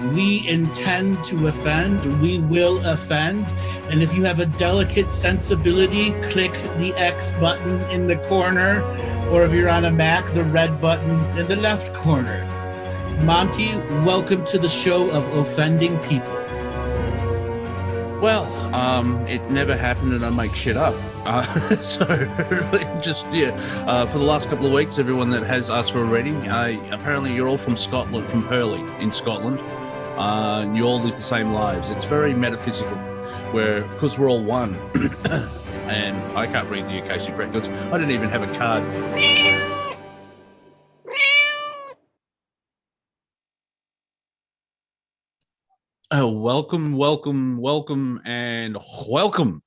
We intend to offend. We will offend. And if you have a delicate sensibility, click the X button in the corner, or if you're on a Mac, the red button in the left corner. Monty, welcome to the show of offending people. Well, it never happened and I make shit up. So for the last couple of weeks, everyone that has asked for a reading, apparently you're all from Scotland, from Hurley in Scotland. You all live the same lives. It's very metaphysical, because we're all one. And I can't read the Akashic Records. I didn't even have a card. Oh, welcome, and welcome.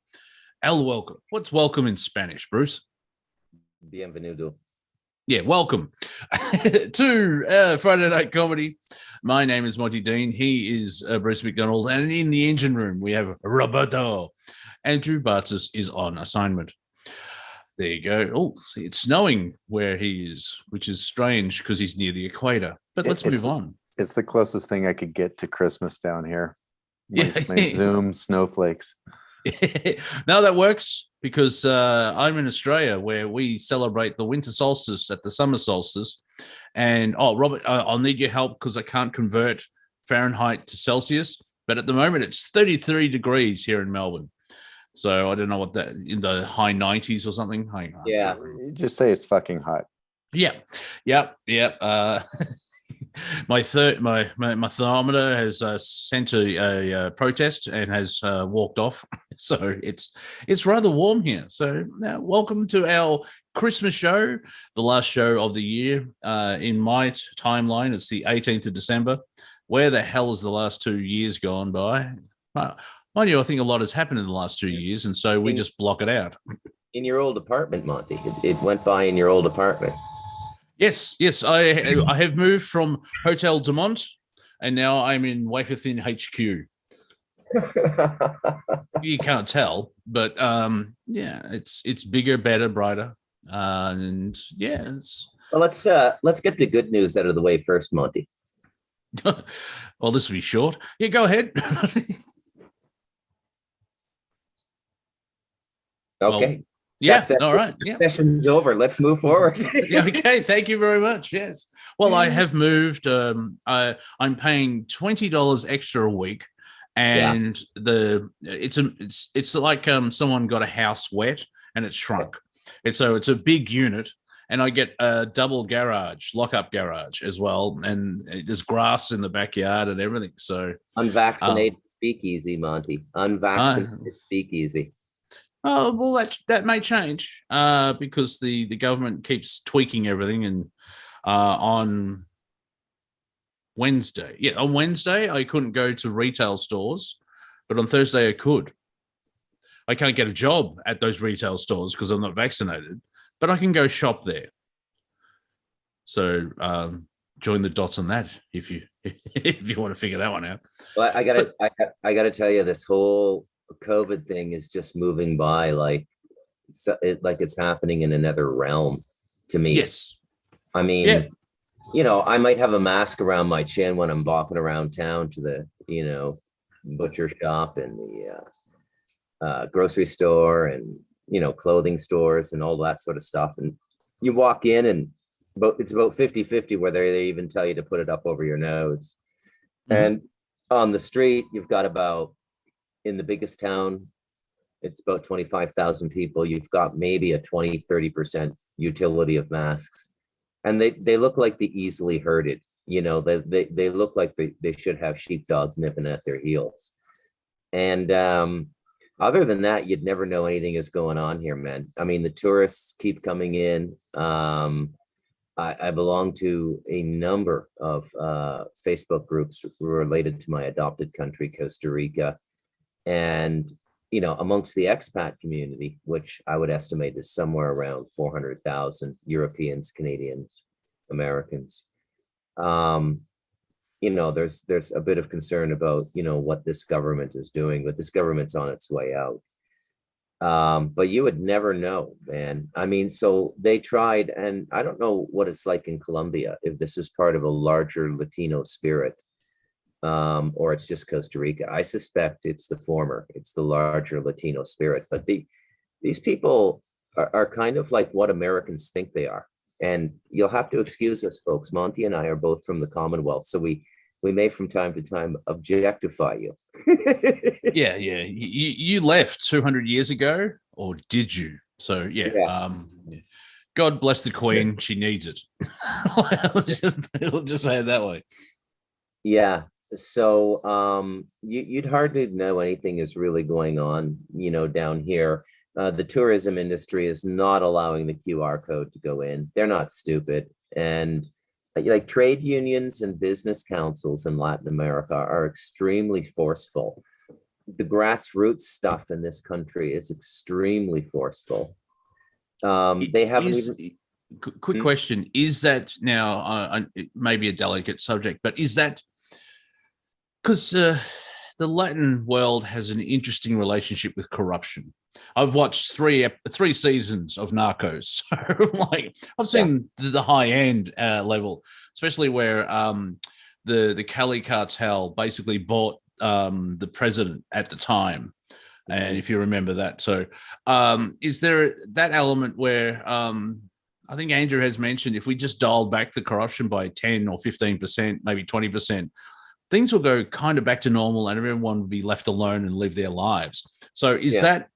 El welcome. What's welcome in Spanish, Bruce? Bienvenido. Yeah, welcome to Friday Night Comedy. My name is Monty Dean. He is Bruce MacDonald. And in the engine room, we have Roberto. Andrew Bartzis is on assignment. There you go. Oh, see, it's snowing where he is, which is strange because he's near the equator. But let's move on. It's the closest thing I could get to Christmas down here. My Yeah. Zoom snowflakes. Now that works because I'm in Australia where we celebrate the winter solstice at the summer solstice. And, Robert, I'll need your help because I can't convert Fahrenheit to Celsius. But at the moment, it's 33 degrees here in Melbourne. So I don't know what that, in the high 90s or something. Yeah. You just say it's fucking hot. Yeah. My thermometer has sent a protest and has walked off. So it's rather warm here. So now, welcome to our Christmas show, the last show of the year. In my timeline, it's the 18th of December. Where the hell has the last 2 years gone by? Mind you, I think a lot has happened in the last 2 years, and so we just block it out. In your old apartment, Monty. It went by in your old apartment. Yes. I have moved from Hotel Dumont, and now I'm in Wafer Thin HQ. You can't tell, but it's bigger, better, brighter, and yeah. Well, let's get the good news out of the way first, Monty. Well, this will be short. Yeah, go ahead. Okay. Yeah. All right. Yeah. Session's over. Let's move forward. Okay. Thank you very much. Yes. Well, I have moved. I'm paying $20 extra a week, and it's like someone got a house wet and it's shrunk, and so it's a big unit, and I get a double garage, lock-up garage as well, and there's grass in the backyard and everything. So unvaccinated speakeasy, Monty. Unvaccinated speakeasy. Oh, well, that may change because the government keeps tweaking everything. And on Wednesday, I couldn't go to retail stores, but on Thursday I could. I can't get a job at those retail stores because I'm not vaccinated, but I can go shop there. So join the dots on that if you want to figure that one out. Well, I gotta tell you, this whole COVID thing is just moving by like it's happening in another realm to me. Yes. I mean, I might have a mask around my chin when I'm bopping around town to the, butcher shop and the grocery store and, clothing stores and all that sort of stuff. And you walk in and it's about 50-50 where they even tell you to put it up over your nose. Mm-hmm. And on the street, you've got about, in the biggest town, it's about 25,000 people. You've got maybe a 20-30% utility of masks. And they look like the easily herded. They look like they should have sheepdogs nipping at their heels. And other than that, you'd never know anything is going on here, man. I mean, the tourists keep coming in. I belong to a number of Facebook groups related to my adopted country, Costa Rica. And, amongst the expat community, which I would estimate is somewhere around 400,000 Europeans, Canadians, Americans, there's a bit of concern about, what this government is doing, but this government's on its way out. But you would never know, man. I mean, so they tried, and I don't know what it's like in Colombia, if this is part of a larger Latino spirit, or it's just Costa Rica. I suspect it's the former. It's the larger Latino spirit. But these people are kind of like what Americans think they are. And you'll have to excuse us, folks. Monty and I are both from the Commonwealth, so we may from time to time objectify you. Yeah. You left 200 years ago, or did you? So yeah. God bless the Queen. She needs it. I'll just say it that way. Yeah. So you'd hardly know anything is really going on, down here. The tourism industry is not allowing the QR code to go in. They're not stupid. And like trade unions and business councils in Latin America are extremely forceful. The grassroots stuff in this country is extremely forceful. They haven't even. Quick question: is that now? It may be a delicate subject, but is that because the Latin world has an interesting relationship with corruption? I've watched three seasons of Narcos, so like I've seen the high end level, especially where the Cali cartel basically bought the president at the time. And if you remember that, so is there that element where I think Andrew has mentioned if we just dialed back the corruption by 10 or 15%, maybe 20%, things will go kind of back to normal and everyone will be left alone and live their lives. So is that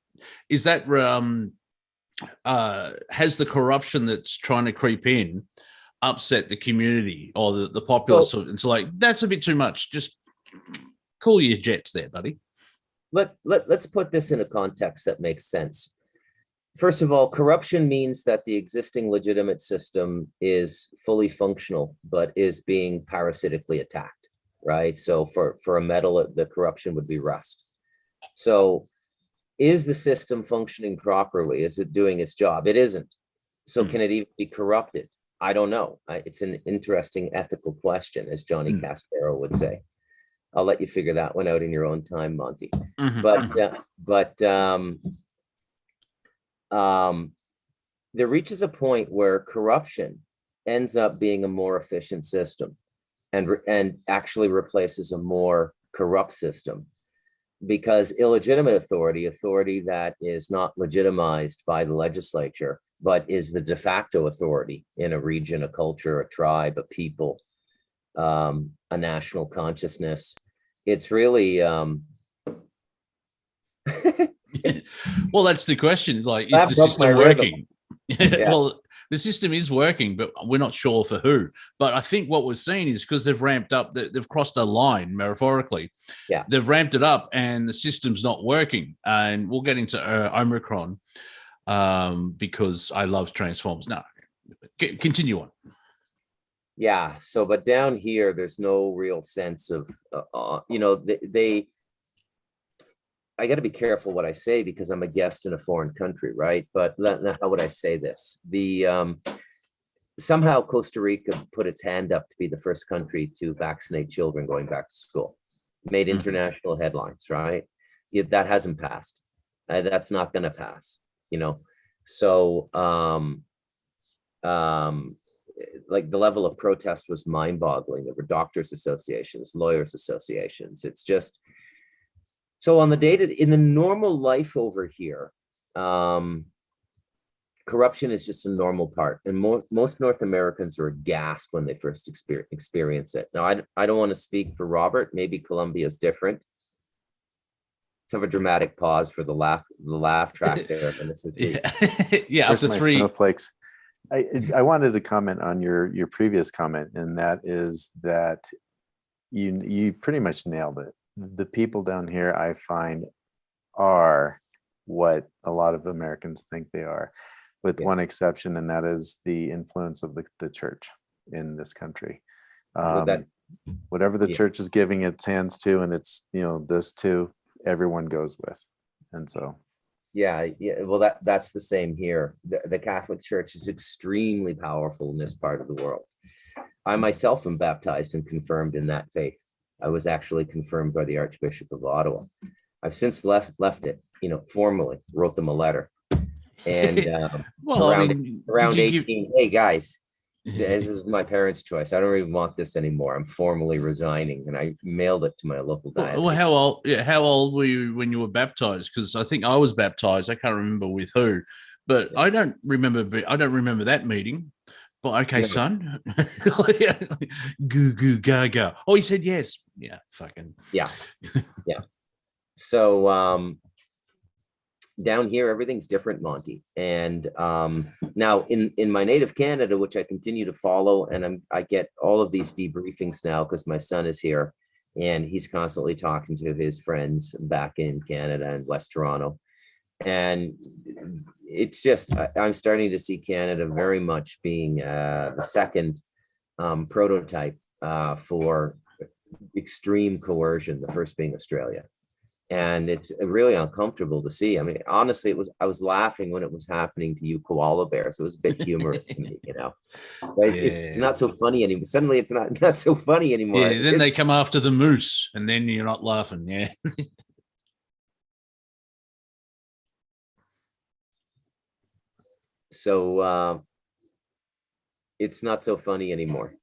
has the corruption that's trying to creep in upset the community or the populace? And so like, that's a bit too much. Just cool your jets there, buddy. Let's put this in a context that makes sense. First of all, corruption means that the existing legitimate system is fully functional, but is being parasitically attacked, right? So for a metal, the corruption would be rust. So is the system functioning properly? Is it doing its job? It isn't. So can it even be corrupted? I don't know. It's an interesting ethical question, as Johnny Caspero would say. I'll let you figure that one out in your own time, Monty. But there reaches a point where corruption ends up being a more efficient system and actually replaces a more corrupt system, because illegitimate authority that is not legitimized by the legislature, but is the de facto authority in a region, a culture, a tribe, a people, a national consciousness. It's really well, that's the question. Like, is the system working? Well, the system is working, but we're not sure for who. But I think what we're seeing is because they've ramped up, they've crossed a line metaphorically. Yeah, they've ramped it up, and the system's not working. And we'll get into Omicron because I love Transformers. No, continue on. Yeah. So, but down here, there's no real sense of, I got to be careful what I say because I'm a guest in a foreign country, right? But how would I say this? Somehow Costa Rica put its hand up to be the first country to vaccinate children going back to school. Made international headlines, right? That hasn't passed. That's not going to pass, So, like the level of protest was mind-boggling. There were doctors' associations, lawyers' associations. It's just. So on in the normal life over here, corruption is just a normal part. And most North Americans are aghast when they first experience it. Now, I don't want to speak for Robert. Maybe Colombia is different. Let's have a dramatic pause for the laugh track there. And this is after three snowflakes. I wanted to comment on your previous comment, and that is that you pretty much nailed it. The people down here, I find, are what a lot of Americans think they are, with one exception, and that is the influence of the church in this country. Whatever the church is giving its hands to, and it's this too, everyone goes with, and so. Yeah. Well, that's the same here. The Catholic Church is extremely powerful in this part of the world. I myself am baptized and confirmed in that faith. I was actually confirmed by the Archbishop of Ottawa. I've since left it, formally wrote them a letter. And around 18, hey guys, this is my parents' choice. I don't even want this anymore. I'm formally resigning, and I mailed it to my local diocese. Well, how old? Yeah, how old were you when you were baptized? Because I think I was baptized. I can't remember with who, but I don't remember. I don't remember that meeting. But okay, No. son. Goo goo gaga. Oh, he said yes. Yeah, fucking. Yeah. So down here, everything's different, Monty. And now in my native Canada, which I continue to follow, and I get all of these debriefings now because my son is here, and he's constantly talking to his friends back in Canada and West Toronto. And it's just, I'm starting to see Canada very much being the second prototype for extreme coercion, the first being Australia. And it's really uncomfortable to see. I mean, honestly, I was laughing when it was happening to you koala bears. It was a bit humorous to me, you know. But it's not so funny anymore. Suddenly it's not so funny anymore. Yeah, then they come after the moose, and then you're not laughing. Yeah. So it's not so funny anymore.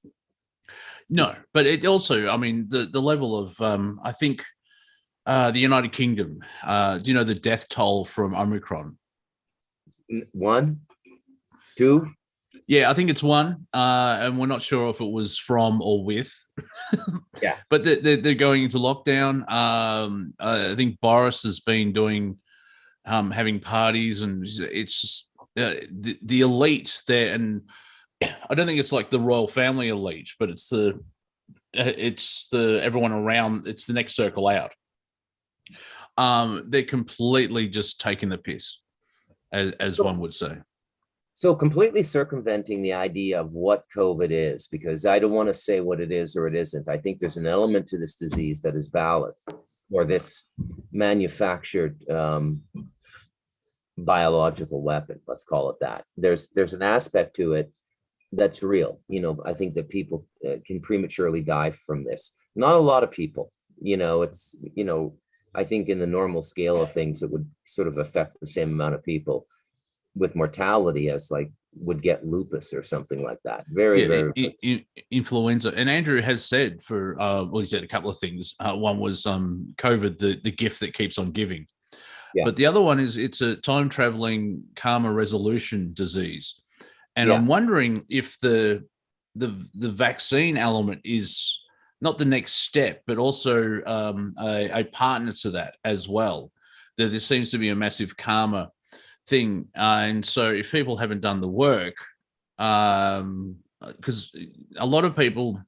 No, but it also, I mean, the level of, I think, the United Kingdom. Do you know the death toll from Omicron? 1, 2. Yeah, I think it's 1, and we're not sure if it was from or with. Yeah, but they're going into lockdown. I think Boris has been doing, having parties, and it's the elite there, and I don't think it's like the royal family elite, but it's the everyone around. It's the next circle out. They're completely just taking the piss, as one would say. So completely circumventing the idea of what COVID is, because I don't want to say what it is or it isn't. I think there's an element to this disease that is valid, or this manufactured biological weapon, let's call it that. There's an aspect to it that's real. You know, I think that people can prematurely die from this. Not a lot of people, you know, it's, you know, I think in the normal scale of things, it would sort of affect the same amount of people with mortality as like would get lupus or something like that. Very influenza. And Andrew has said for well, he said a couple of things. One was COVID, the gift that keeps on giving. Yeah. But the other one is it's a time traveling karma resolution disease. And I'm wondering if the vaccine element is not the next step, but also a partner to that as well. There seems to be a massive karma thing. And so if people haven't done the work, because a lot of people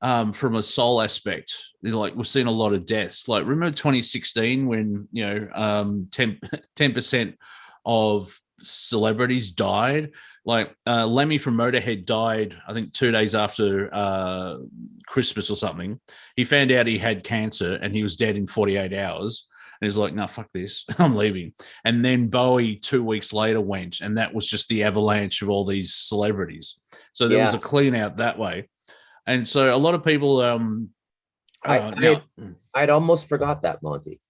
from a soul aspect, like we've seen a lot of deaths. Like remember 2016 when, you know, 10% of celebrities died. Like Lemmy from Motorhead died, I think 2 days after Christmas or something. He found out he had cancer and he was dead in 48 hours. And he's like, no, fuck this, I'm leaving. And then Bowie 2 weeks later went, and that was just the avalanche of all these celebrities. So there was a clean out that way. And so a lot of people, I'd almost forgot that, Monty.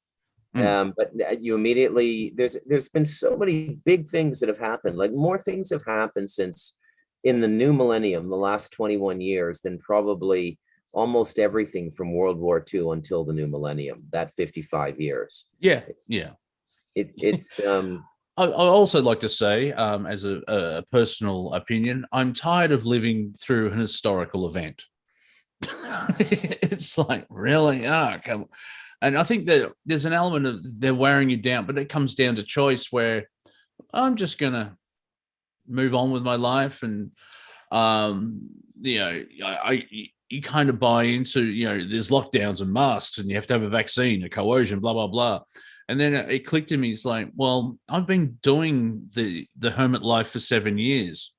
But you immediately, there's been so many big things that have happened. Like more things have happened since in the new millennium, the last 21 years, than probably almost everything from World War II until the new millennium, that 55 years. Yeah. It's I also like to say, as a personal opinion, I'm tired of living through an historical event. It's like, really? Come on. And I think that there's an element of they're wearing you down, but it comes down to choice where I'm just going to move on with my life. And, you know, you kind of buy into, you know, there's lockdowns and masks and you have to have a vaccine, a coercion, blah, blah, blah. And then it clicked to me. It's like, well, I've been doing the hermit life for 7 years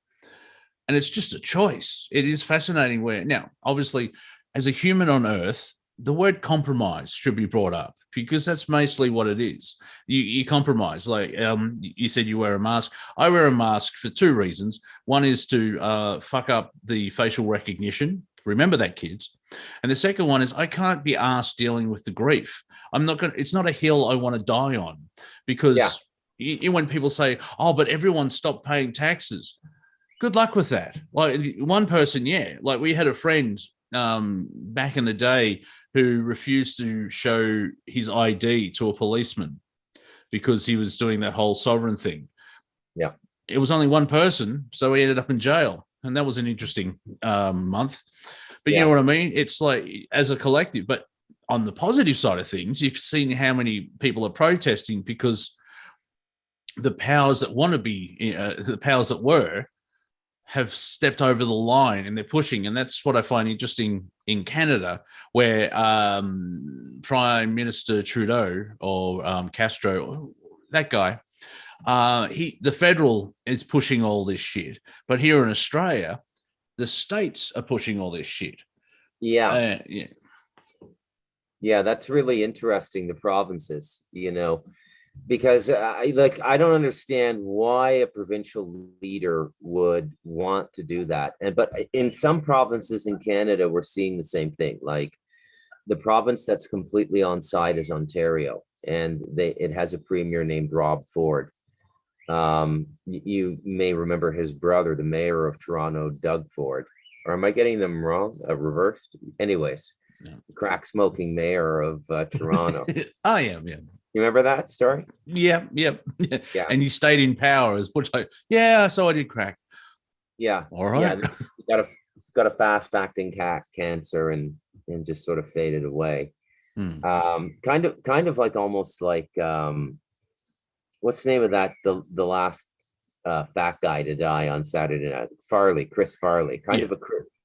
and it's just a choice. It is fascinating where now, obviously, as a human on earth, the word compromise should be brought up because that's mostly what it is. You compromise. Like you said, you wear a mask. I wear a mask for 2 reasons. One is to fuck up the facial recognition. Remember that, kids. And the second one is I can't be asked dealing with the grief. I'm not going to, it's not a hill I want to die on because when people say, oh, but everyone stopped paying taxes. good luck with that. Like one person, yeah. Like we had a friend back in the day who refused to show his ID to a policeman because he was doing that whole sovereign thing. Yeah. It was only one person, so he ended up in jail. And that was an interesting month. But you know what I mean? It's like as a collective, but on the positive side of things, you've seen how many people are protesting because the powers that want to be, the powers that were, have stepped over the line and they're pushing. And that's what I find interesting in Canada, where Prime Minister Trudeau or Castro, that guy, the federal is pushing all this shit. But here in Australia, the states are pushing all this shit. Yeah. Yeah. Yeah, that's really interesting, the provinces, because I don't understand why a provincial leader would want to do that. But in some provinces in Canada, we're seeing the same thing. Like the province that's completely on side is Ontario, and it has a premier named Rob Ford. You may remember his brother, the mayor of Toronto, Doug Ford. Or am I getting them wrong? Reversed? Anyways, crack smoking mayor of Toronto. I am, yeah. You remember that story? Yeah. And he stayed in power as much like, so I did crack. Yeah. All right. Yeah, got a fast acting cancer and just sort of faded away. Kind of like almost like what's the name of that? The last fat guy to die on Saturday night, Chris Farley, kind of a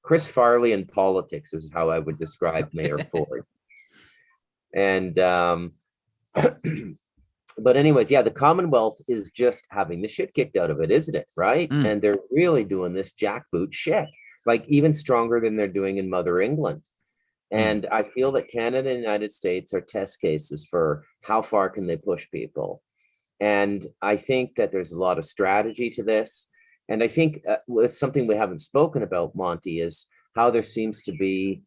Chris Farley in politics is how I would describe Mayor Ford. And but anyways, the Commonwealth is just having the shit kicked out of it, isn't it? Right. And they're really doing this jackboot shit, like even stronger than they're doing in Mother England. And I feel that Canada and the United States are test cases for how far can they push people. And I think that there's a lot of strategy to this. And I think it's something we haven't spoken about, Monty, is how there seems to be,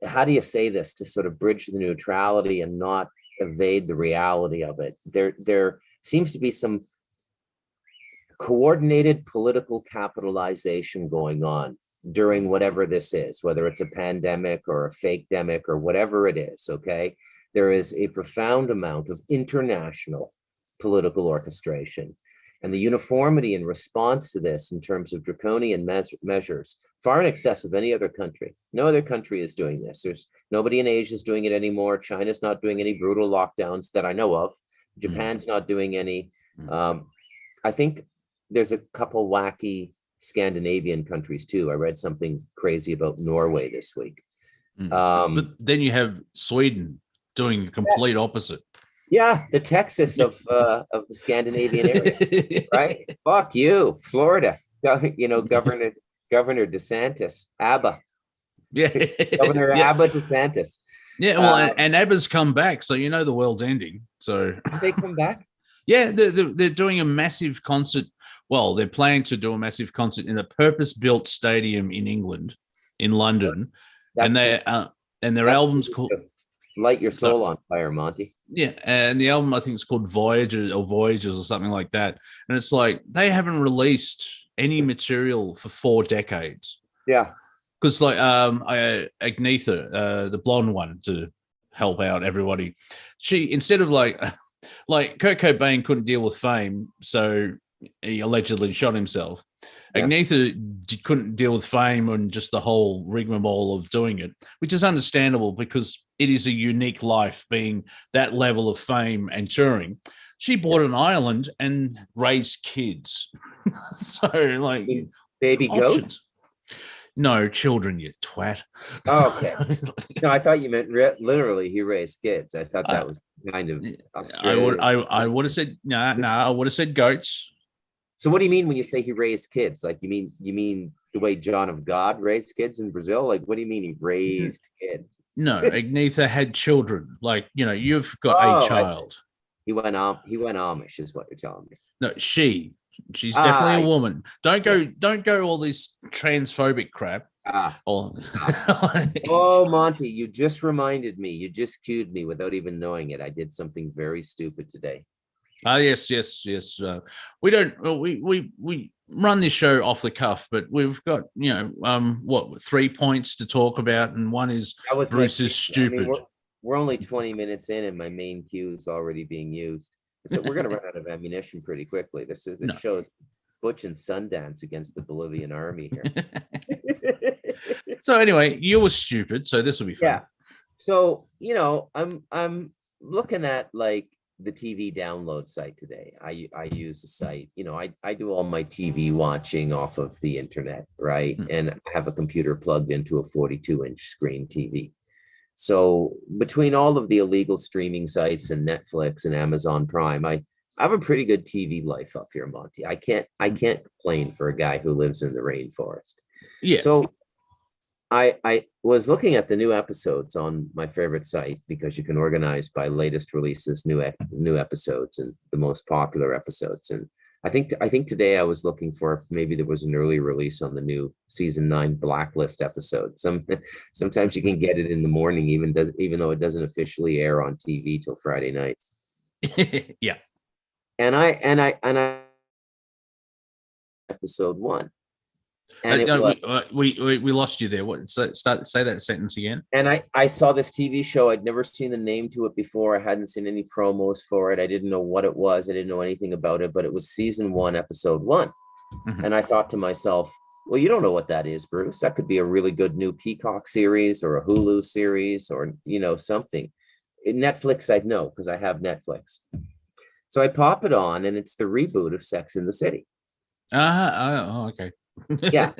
how do you say this to sort of bridge the neutrality and not evade the reality of it? There seems to be some coordinated political capitalization going on during whatever this is, whether it's a pandemic or a fake-demic or whatever it is, okay? There is a profound amount of international political orchestration, and the uniformity in response to this in terms of draconian measures far in excess of any other country. No other country is doing this. There's nobody in Asia is doing it anymore. China's not doing any brutal lockdowns that I know of. Japan's not doing any. I think there's a couple wacky Scandinavian countries too. I read something crazy about Norway this week. But then you have Sweden doing the complete opposite. Yeah, the Texas of the Scandinavian area, right? Fuck you, Florida. Governor DeSantis, ABBA. Yeah, Governor ABBA DeSantis. Yeah, well, and ABBA's come back, so the world's ending. So they come back. Yeah, they're doing a massive concert. Well, they're planning to do a massive concert in a purpose-built stadium in England, in London, and their album's called Light Your Soul on Fire, Monty. Yeah, and the album I think is called Voyagers or something like that. And it's like they haven't released any material for 4 decades. Yeah, because like Agnetha, the blonde one, to help out everybody, she instead of like Kurt Cobain couldn't deal with fame, so he allegedly shot himself. Yeah. Agnetha couldn't deal with fame and just the whole rigmarole of doing it, which is understandable because it is a unique life being that level of fame and touring. She bought an island and raised kids. So like baby goats? No, children, you twat. Oh, okay. No, I thought you meant literally he raised kids. I thought that was kind of I would have said no, I would have said goats. So what do you mean when you say he raised kids? Like you mean the way John of God raised kids in Brazil? Like what do you mean he raised kids? No, Agnetha had children. Like, you've got a child. He went Amish is what you're telling me. No, she's definitely a woman. Don't go all this transphobic crap. Oh, Monty, you just reminded me. You just cued me without even knowing it. I did something very stupid today. Yes. We don't. run this show off the cuff, but we've got, 3 points to talk about, and one is That was Bruce my is cue. I mean, stupid. we're only 20 minutes in, and my main cue is already being used. So we're going to run out of ammunition pretty quickly. This No. shows Butch and Sundance against the Bolivian army here. So anyway, you were stupid, so this will be fun. Yeah. So, I'm looking at like the TV download site today. I use the site, I do all my TV watching off of the internet, right? And I have a computer plugged into a 42-inch screen TV. So between all of the illegal streaming sites and Netflix and Amazon Prime, I have a pretty good TV life up here, Monty. I can't complain for a guy who lives in the rainforest. Yeah. So I was looking at the new episodes on my favorite site, because you can organize by latest releases, new episodes, and the most popular episodes. And I think today I was looking for if maybe there was an early release on the new season 9 Blacklist episode. Sometimes you can get it in the morning, even though it doesn't officially air on TV till Friday nights. Yeah. And I episode 1. And we lost you there. What? Say that sentence again. And I saw this TV show. I'd never seen the name to it before. I hadn't seen any promos for it. I didn't know what it was. I didn't know anything about it, but it was season 1, episode 1. Mhm. And I thought to myself, well, you don't know what that is, Bruce. That could be a really good new Peacock series or a Hulu series, or, something. In Netflix, I'd know, because I have Netflix. So I pop it on, and it's the reboot of Sex in the City. Okay. Yeah.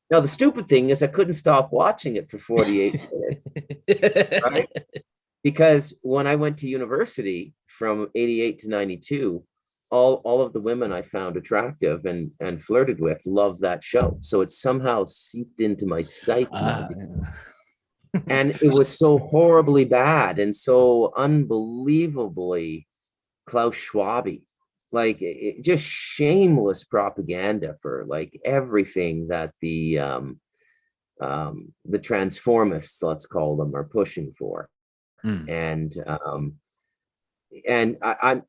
Now, the stupid thing is I couldn't stop watching it for 48 minutes, right? Because when I went to university from 88 to 92, all of the women I found attractive and flirted with loved that show. So it somehow seeped into my psyche. And it was so horribly bad and so unbelievably Klaus Schwab-y. Like, just shameless propaganda for like everything that the transformists, let's call them, are pushing for. And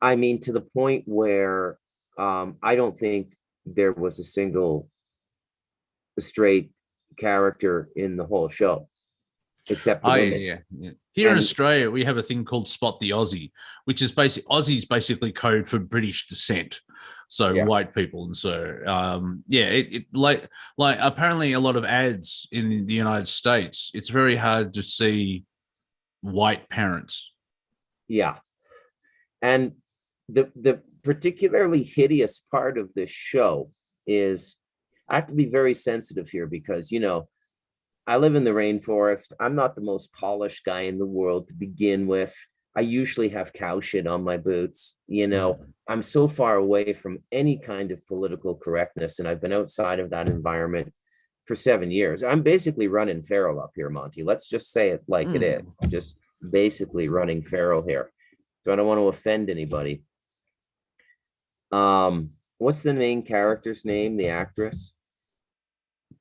I mean, to the point where I don't think there was a single straight character in the whole show, except the women. Yeah. Here in Australia, we have a thing called Spot the Aussie, which is Aussie's basically code for British descent, so white people. And so it like apparently a lot of ads in the United States, it's very hard to see white parents. Yeah. And the particularly hideous part of this show is, I have to be very sensitive here, because I live in the rainforest. I'm not the most polished guy in the world to begin with. I usually have cow shit on my boots. I'm so far away from any kind of political correctness, and I've been outside of that environment for 7 years. I'm basically running feral up here, Monty. Let's just say it like it is. I'm just basically running feral here. So I don't want to offend anybody. What's the main character's name, the actress?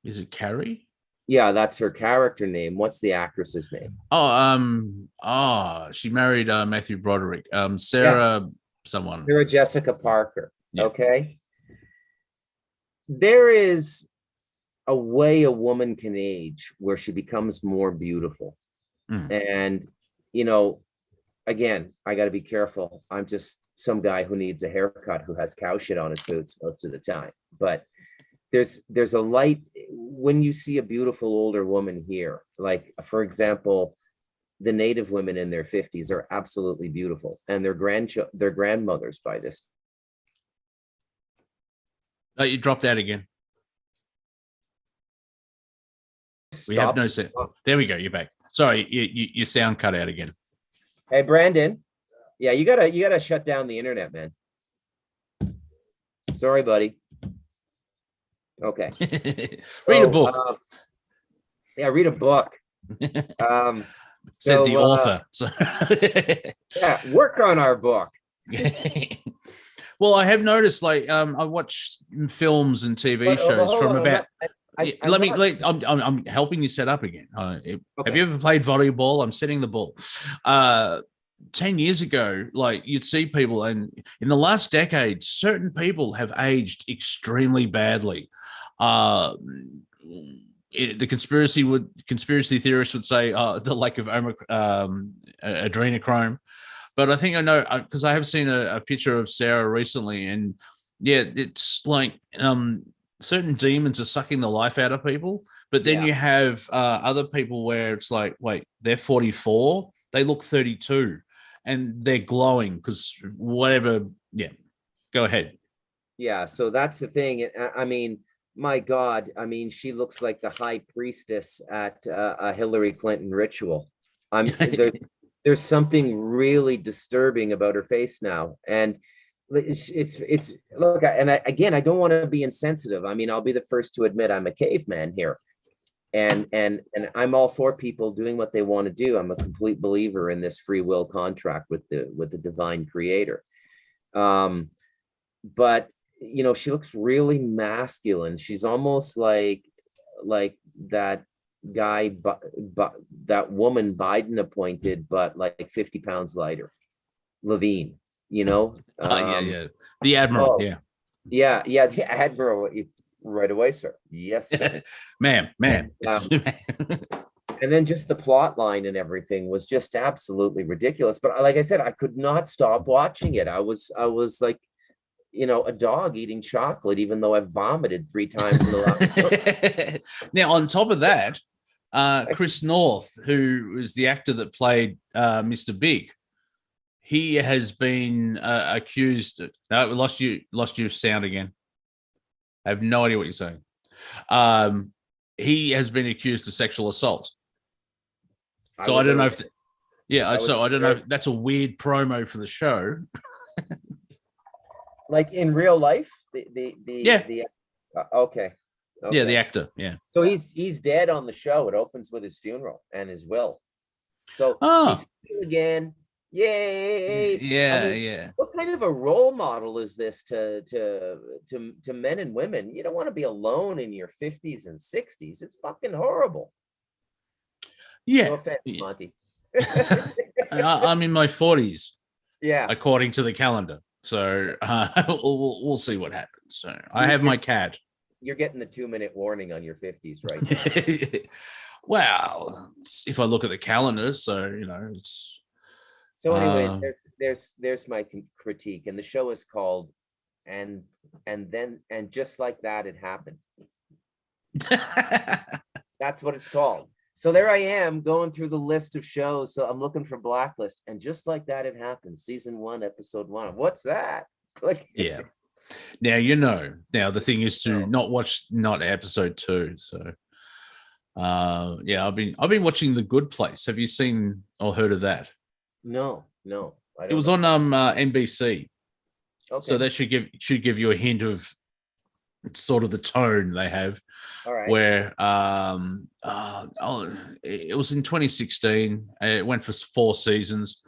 Is it Carrie? Yeah, that's her character name. What's the actress's name? She married Matthew Broderick. Sarah someone. Sarah Jessica Parker. Yeah. Okay. There is a way a woman can age where she becomes more beautiful. And, again, I got to be careful. I'm just some guy who needs a haircut, who has cow shit on his boots most of the time. But there's a light when you see a beautiful older woman here. Like, for example, the Native women in their 50s are absolutely beautiful, and their grandmothers by this. Oh, you dropped out again. We have no set. There we go. You're back. Sorry, your sound cut out again. Hey, Brandon. Yeah, you gotta shut down the internet, man. Sorry, buddy. Okay. Read a book. Read a book. Said the author. So yeah, work on our book. Well, I have noticed, like, I watch films and TV shows from about. I'm helping you set up again. Okay. Have you ever played volleyball? I'm setting the ball. 10 years ago, like you'd see people, and in the last decade, certain people have aged extremely badly. The conspiracy theorists would say the lack of adrenochrome, but I think I know because I have seen a picture of Sarah recently, and yeah, it's like certain demons are sucking the life out of people. But then you have other people where it's like, wait, they're 44, they look 32, and they're glowing because whatever. Yeah, go ahead. Yeah, so that's the thing. I mean, my God, I mean, she looks like the high priestess at a Hillary Clinton ritual. There's something really disturbing about her face now, and it's look. Again, I don't want to be insensitive. I mean, I'll be the first to admit I'm a caveman here, and I'm all for people doing what they want to do. I'm a complete believer in this free will contract with the divine creator. But you know, she looks really masculine. She's almost like that guy, that woman Biden appointed, but like 50 pounds lighter, Levine. You know, the admiral. The admiral. Right away, sir. Yes, sir. ma'am. And then just the plot line and everything was just absolutely ridiculous. But like I said, I could not stop watching it. I was like, you know, a dog eating chocolate, even though I vomited 3 times in the last. Now, on top of that, Chris North, who is the actor that played Mr. Big, he has been accused. No, we lost your sound again. I have no idea what you're saying. He has been accused of sexual assault. So I don't know if, I don't know if that's a weird promo for the show. Like in real life, okay. Yeah, the actor. Yeah. So he's dead on the show. It opens with his funeral and his will. So he's again. Yay! Yeah, I mean, what kind of a role model is this to men and women? You don't want to be alone in your 50s and 60s. It's fucking horrible. Yeah. No offense, Monty. I'm in my 40s. Yeah. According to the calendar. So we'll see what happens. So I have my cat. You're getting the 2-minute warning on your 50s right now. Well, if I look at the calendar, so you know, it's. So, anyways, there's my critique, and the show is called, and just like that, it happened. That's what it's called. So there I am going through the list of shows. So I'm looking for Blacklist, and just like that, it happened. Season 1, episode 1. What's that? Like, yeah. Now you know. Now the thing is to not watch episode 2. So, I've been watching The Good Place. Have you seen or heard of that? No. It was on NBC. Okay. So that should give you a hint of sort of the tone they have. All right. Where it was in 2016. It went for 4 seasons,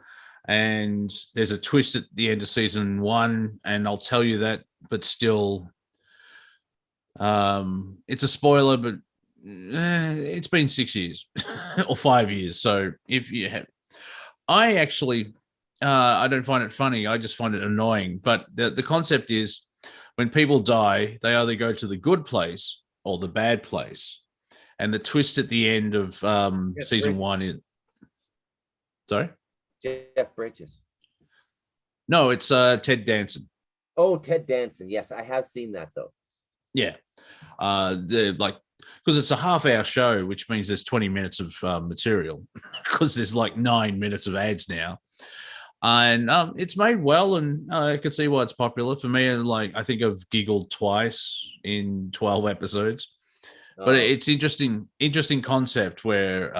and there's a twist at the end of season 1, and I'll tell you that, but still, it's a spoiler, but it's been 6 years or 5 years. So if you have, I actually, I don't find it funny. I just find it annoying. But the concept is, when people die, they either go to the good place or the bad place. And the twist at the end of season 1 is... Sorry? Jeff Bridges. No, it's Ted Danson. Oh, Ted Danson. Yes, I have seen that, though. Yeah. Because it's a half-hour show, which means there's 20 minutes of material, because there's like 9 minutes of ads now. And it's made well, and I can see why it's popular. For me, and like, I think I've giggled twice in 12 episodes. But it's interesting concept where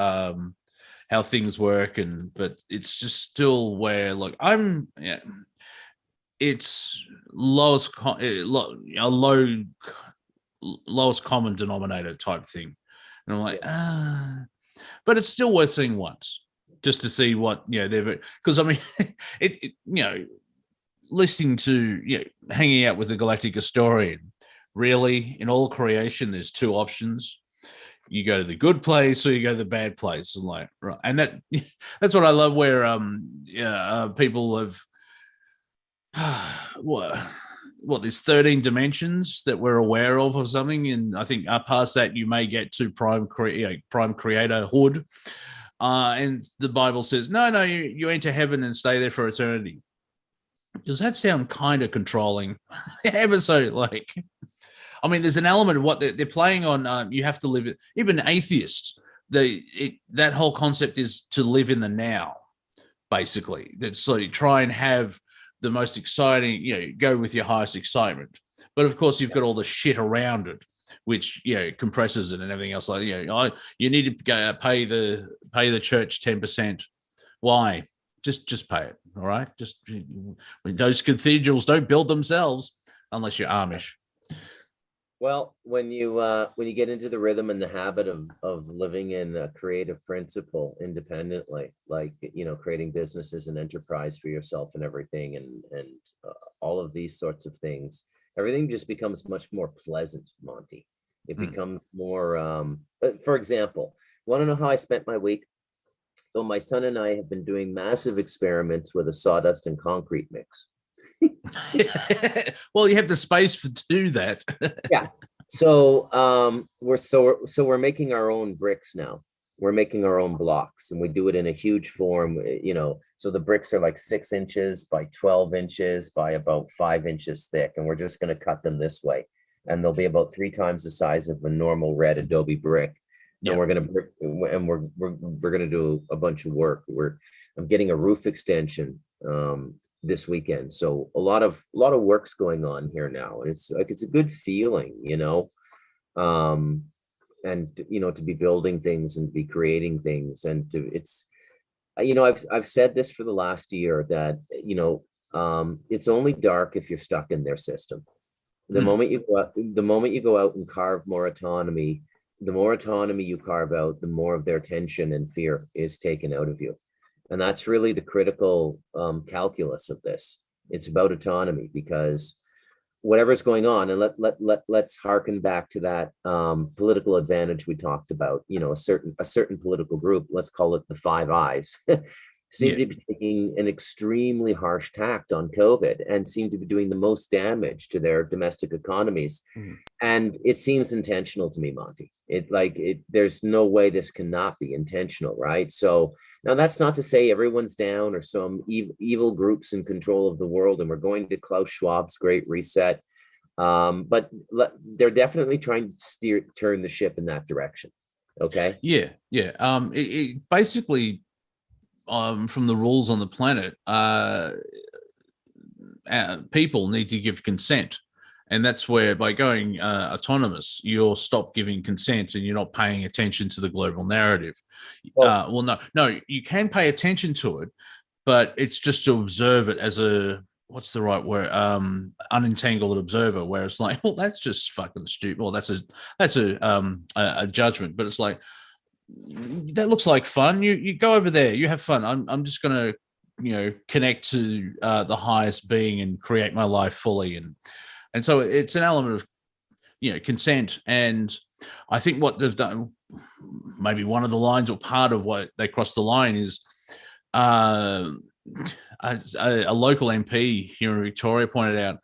how things work, but it's just still where, like, it's lowest common denominator type thing, and I'm like, but it's still worth seeing once, just to see what, you know, they've, because I mean, it you know, listening to, you know, hanging out with the Galactic historian, really, in all creation, there's 2 options. you go to the good place or you go to the bad place, and like, right. And that's what I love, where people have what there's 13 dimensions that we're aware of or something, and I think past that you may get to prime creatorhood, and the Bible says no, you enter heaven and stay there for eternity. Does that sound kind of controlling? Ever so, like, I mean, there's an element of what they're playing on. You have to live it. Even atheists, that whole concept is to live in the now, basically. That's so you try and have the most exciting, go with your highest excitement. But of course, you've got all the shit around it, which compresses it and everything else. Like you need to go pay the church 10%. Why? Just pay it. All right. Just those cathedrals don't build themselves unless you're Amish. Well, when you get into the rhythm and the habit of living in a creative principle independently, like creating businesses and enterprise for yourself and everything, and all of these sorts of things, everything just becomes much more pleasant, Monty. It becomes more. For example, want to know how I spent my week? So my son and I have been doing massive experiments with a sawdust and concrete mix. Well, you have the space to do that. Yeah. So we're making our own bricks now. We're making our own blocks, and we do it in a huge form. So the bricks are like 6 inches by 12 inches by about 5 inches thick, and we're just going to cut them this way, and they'll be about 3 times the size of a normal red adobe brick. And we're going to do a bunch of work. I'm getting a roof extension this weekend, so a lot of work's going on here now, and it's a good feeling, and to be building things and be creating things, and I've said this for the last year that it's only dark if you're stuck in their system. The moment you go out and carve more autonomy, the more autonomy you carve out, the more of their tension and fear is taken out of you. And that's really the critical calculus of this. It's about autonomy, because whatever's going on, and let's harken back to that political advantage we talked about. A certain political group, let's call it the Five Eyes, seem to be taking an extremely harsh tact on COVID and seem to be doing the most damage to their domestic economies. And it seems intentional to me, Monty. There's no way this cannot be intentional, right? So now that's not to say everyone's down or some evil groups in control of the world, and we're going to Klaus Schwab's Great Reset. But they're definitely trying to turn the ship in that direction. Okay. Yeah. It basically, from the rules on the planet, people need to give consent. And that's where, by going autonomous, you'll stop giving consent and you're not paying attention to the global narrative. No, you can pay attention to it, but it's just to observe it as what's the right word? Unentangled observer, where it's like, well, that's just fucking stupid. Well, that's a judgment, but it's like, that looks like fun. You go over there, you have fun. I'm just going to, connect to the highest being and create my life fully. And so it's an element of, consent. And I think what they've done, maybe one of the lines or part of what they crossed the line is a local MP here in Victoria pointed out,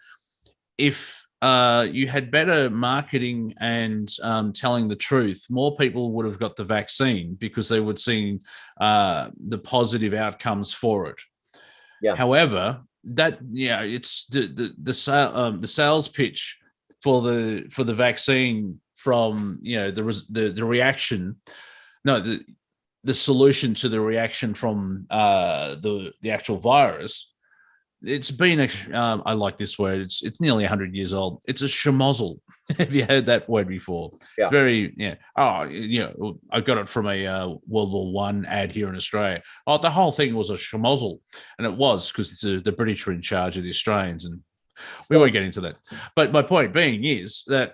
if you had better marketing and telling the truth, more people would have got the vaccine because they would see the positive outcomes for it. Yeah. However, it's the sales pitch for the vaccine from the reaction. No, the solution to the reaction from the actual virus. It's been I like this word. It's nearly 100 years old. It's a schmozzle. Have you heard that word before? Yeah. It's very I got it from a World War I ad here in Australia. Oh, the whole thing was a schmozzle, and it was because the British were in charge of the Australians, and we won't get into that. But my point being is that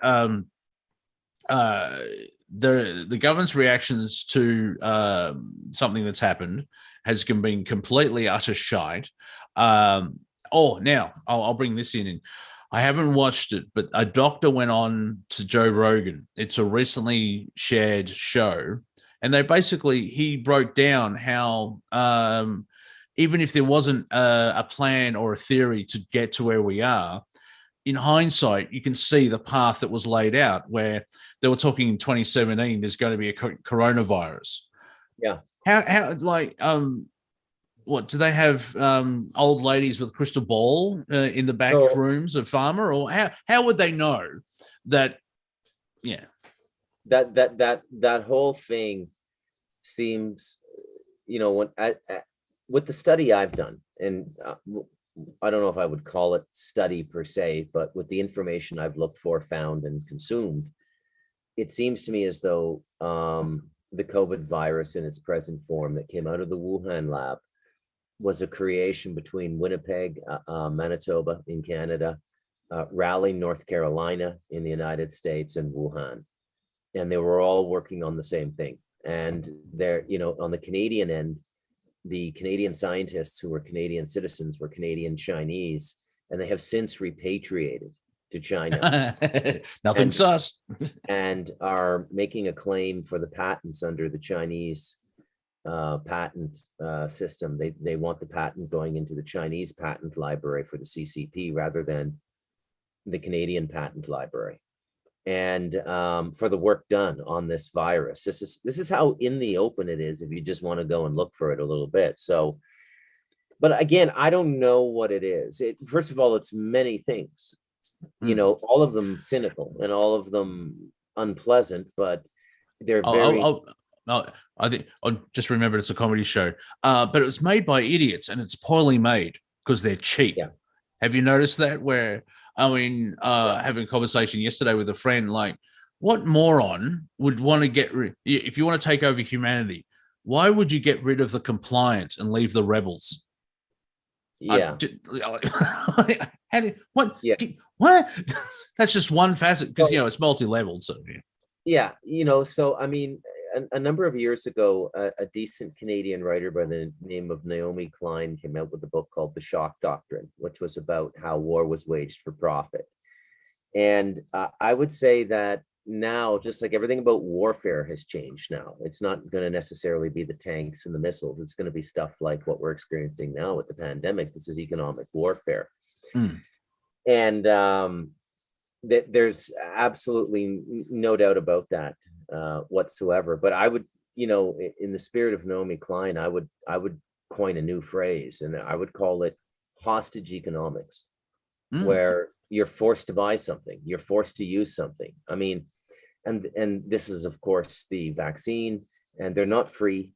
the government's reactions to something that's happened has been completely utter shite. Now I'll bring this in. I haven't watched it, but a doctor went on to Joe Rogan. It's a recently shared show, and he broke down how even if there wasn't a plan or a theory to get to where we are, in hindsight, you can see the path that was laid out, where they were talking in 2017, there's going to be a coronavirus. Yeah. How what do they have old ladies with a crystal ball in the back rooms of pharma, or how would they know that? Yeah, that whole thing seems, when with the study I've done, and I don't know if I would call it study per se, but with the information I've looked for, found, and consumed, it seems to me as though the COVID virus in its present form that came out of the Wuhan lab was a creation between Winnipeg, Manitoba in Canada, Raleigh, North Carolina in the United States, and Wuhan. And they were all working on the same thing. And they're, on the Canadian end, the Canadian scientists who were Canadian citizens were Canadian Chinese, and they have since repatriated to China. Nothing sus. And are making a claim for the patents under the Chinese patent system. They want the patent going into the Chinese patent library for the CCP rather than the Canadian patent library. And for the work done on this virus, this is how in the open it is if you just want to go and look for it a little bit. So, but again, I don't know what it is. First of all, it's many things, all of them cynical and all of them unpleasant, but they're very. I think I just remembered it's a comedy show, but it was made by idiots and it's poorly made because they're cheap. Yeah. Have you noticed that? Where having a conversation yesterday with a friend, like, what moron would want to get rid? If you want to take over humanity, why would you get rid of the compliant and leave the rebels? Yeah. What? Yeah. What? That's just one facet because it's multi-leveled. So yeah, so I mean, a number of years ago, a decent Canadian writer by the name of Naomi Klein came out with a book called The Shock Doctrine, which was about how war was waged for profit. And I would say that now, just like everything about warfare has changed now, it's not going to necessarily be the tanks and the missiles. It's going to be stuff like what we're experiencing now with the pandemic. This is economic warfare. And there's absolutely no doubt about that whatsoever. But I would, in the spirit of Naomi Klein, I would coin a new phrase, and I would call it hostage economics, where you're forced to buy something, you're forced to use something. I mean, and this is of course the vaccine, and they're not free.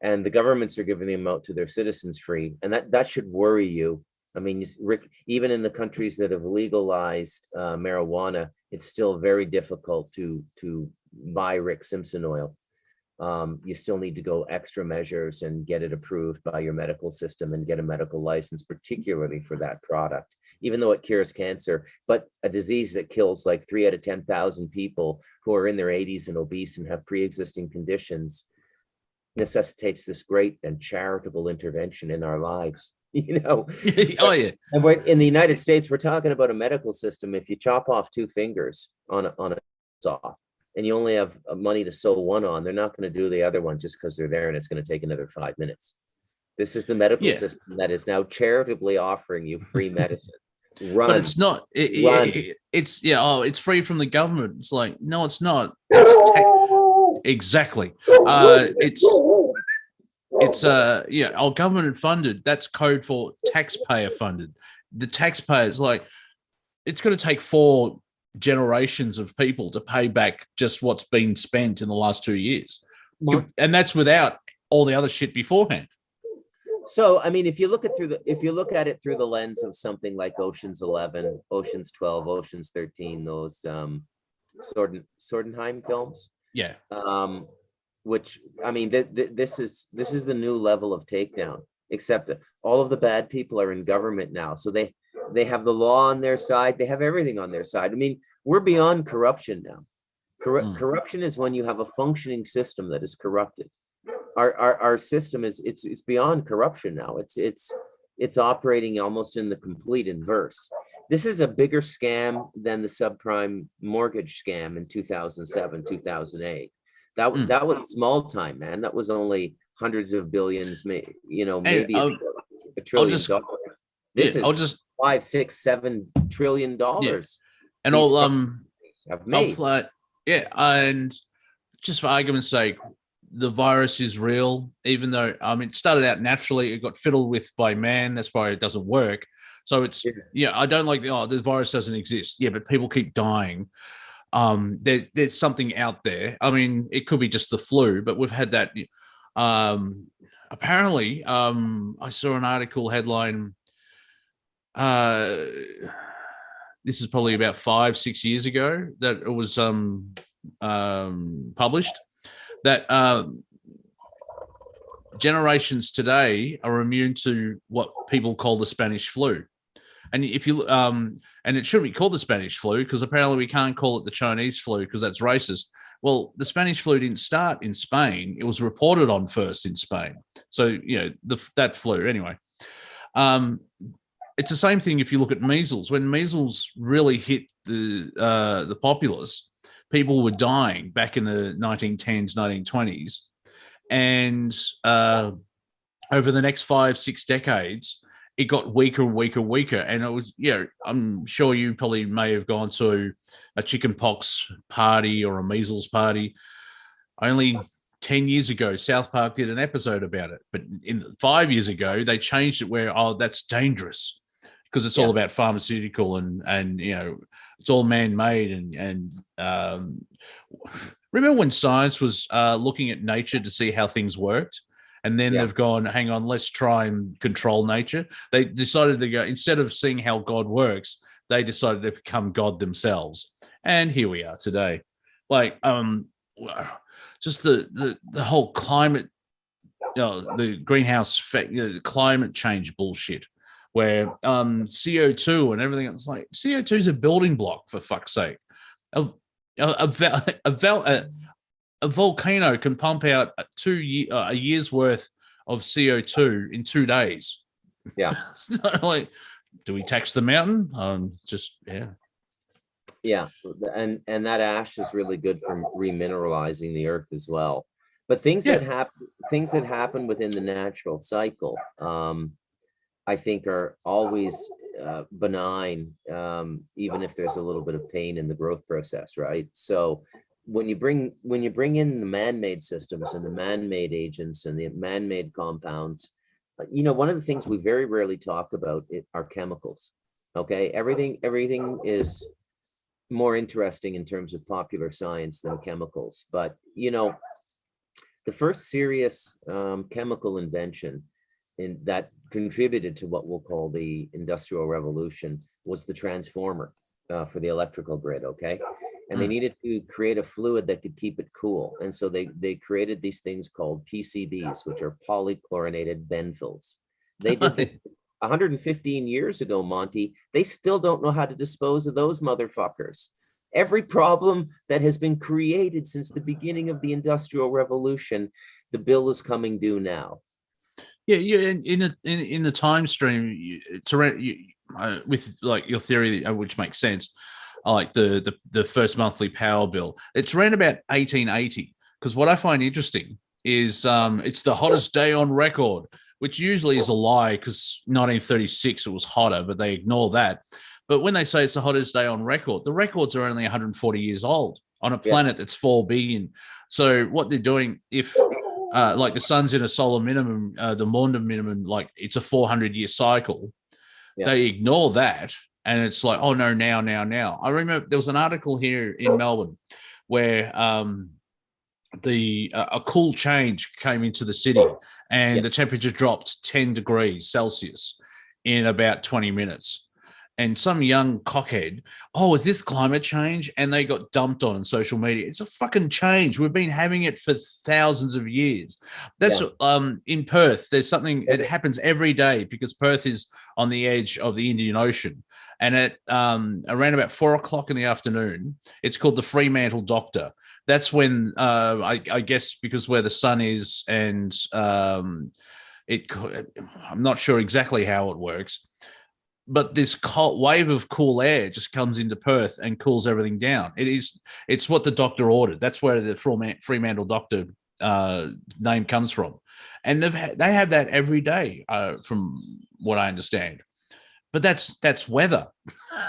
And the governments are giving them out to their citizens free, and that should worry you. I mean, Rick, even in the countries that have legalized marijuana, it's still very difficult to buy Rick Simpson oil. You still need to go extra measures and get it approved by your medical system and get a medical license, particularly for that product, even though it cures cancer. But a disease that kills like 3 out of 10,000 people who are in their 80s and obese and have pre-existing conditions necessitates this great and charitable intervention in our lives. Oh yeah. And in the United States, we're talking about a medical system. If you chop off 2 fingers on a saw and you only have money to sew one on, they're not going to do the other one just because they're there, and it's going to take another 5 minutes. This is the medical system that is now charitably offering you free medicine. Run. But it's not. It's free from the government. It's like, no, it's not. Exactly. It's our government funded. That's code for taxpayer funded. The taxpayers, like, it's going to take 4 generations of people to pay back just what's been spent in the last 2 years, and that's without all the other shit beforehand. So, I mean, if you look at it through the lens of something like Ocean's 11, Ocean's 12, Ocean's 13, those Sordenheim films, which, I mean, this is the new level of takedown. Except that all of the bad people are in government now, so they have the law on their side. They have everything on their side. I mean, we're beyond corruption now. Corruption is when you have a functioning system that is corrupted. Our system it's beyond corruption now. It's operating almost in the complete inverse. This is a bigger scam than the subprime mortgage scam in 2007, 2008. That was small time, man. That was only hundreds of billions, maybe a trillion dollars. This is 5, 6, 7 trillion dollars. And these I'll have made. and just for argument's sake, the virus is real, even though it started out naturally, it got fiddled with by man. That's why it doesn't work. So it's I don't like the virus doesn't exist. Yeah, but people keep dying. There's something out there. I mean, it could be just the flu, but we've had that. Apparently, I saw an article headline. This is probably about 5-6 years ago that it was published that generations today are immune to what people call the Spanish flu. And if you and it shouldn't be called the Spanish flu because apparently we can't call it the Chinese flu because that's racist. Well, the Spanish flu didn't start in Spain; it was reported on first in Spain. So that flu anyway. It's the same thing if you look at measles. When measles really hit the populace, people were dying back in the 1910s, 1920s, and over the next 5-6 decades, it got weaker and weaker and weaker. And it was, I'm sure you probably may have gone to a chickenpox party or a measles party. Only 10 years ago, South Park did an episode about it. But 5 years ago, they changed it where, that's dangerous because it's all about pharmaceutical and it's all man-made. And remember when science was looking at nature to see how things worked? And then they've gone, hang on, let's try and control nature. They decided to go, instead of seeing how God works, they decided to become God themselves. And here we are today. Just the whole climate, the greenhouse effect, the climate change bullshit, where CO2 and everything. It's like CO2 is a building block, for fuck's sake. A volcano can pump out a year's worth of CO2 in 2 days. Yeah. So, do we tax the mountain? Yeah, and that ash is really good for remineralizing the earth as well. But things that happen within the natural cycle, I think, are always benign, even if there's a little bit of pain in the growth process, right? So when you bring in the man-made systems and the man-made agents and the man-made compounds, one of the things we very rarely talk about are chemicals. Okay, everything is more interesting in terms of popular science than chemicals. But the first serious chemical invention that contributed to what we'll call the Industrial Revolution was the transformer for the electrical grid. Okay. And they needed to create a fluid that could keep it cool. And so they created these things called PCBs, which are polychlorinated benzoyls. They did this 115 years ago, Monty. They still don't know how to dispose of those motherfuckers. Every problem that has been created since the beginning of the Industrial Revolution, the bill is coming due now. Yeah, in the time stream, it's around with your theory, which makes sense. Like the first monthly power bill, it's around about 1880. Because what I find interesting is it's the hottest day on record, which usually is a lie because 1936 it was hotter, but they ignore that. But when they say it's the hottest day on record, the records are only 140 years old on a planet that's 4 billion. So what they're doing, if the sun's in a solar minimum, the Maunder minimum, it's a 400-year cycle, they ignore that. And it's like, oh, no, now. I remember there was an article here in Melbourne where a cool change came into the city and the temperature dropped 10 degrees Celsius in about 20 minutes. And some young cockhead, is this climate change? And they got dumped on social media. It's a fucking change. We've been having it for thousands of years. That's in Perth. There's something that happens every day because Perth is on the edge of the Indian Ocean. And at around about 4 o'clock in the afternoon, it's called the Fremantle Doctor. That's when I guess because where the sun is, and I'm not sure exactly how it works. but this cold wave of cool air just comes into Perth and cools everything down. It's what the doctor ordered. That's where the Fremantle doctor name comes from, and they have that every day, from what I understand. But that's weather.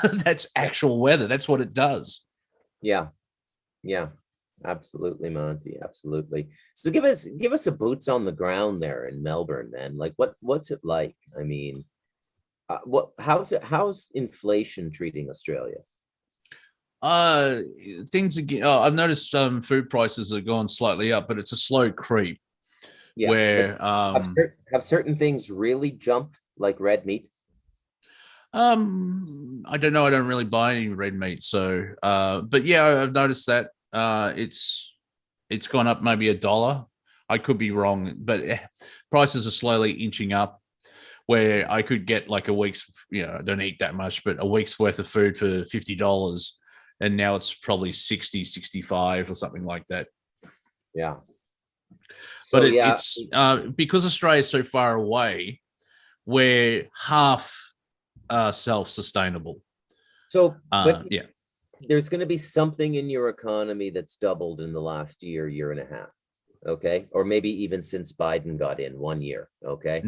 That's actual weather. That's what it does. Yeah, absolutely, Monty. Absolutely. So give us a boots on the ground there in Melbourne, man. Like what's it like? I mean, how's inflation treating Australia? Things again. I've noticed food prices have gone slightly up, but it's a slow creep. Yeah. Where have certain things really jumped, like red meat? I don't know. I don't really buy any red meat, so but yeah, I've noticed that it's gone up maybe $1. I could be wrong, but prices are slowly inching up. Where I could get like a week's, I don't eat that much, but a week's worth of food for $50, and now it's probably 60, 65 or something like that. Yeah. But it's because Australia is so far away, we're half self-sustainable. So, yeah, there's going to be something in your economy that's doubled in the last year and a half. Okay. Or maybe even since Biden got in 1 year. Okay.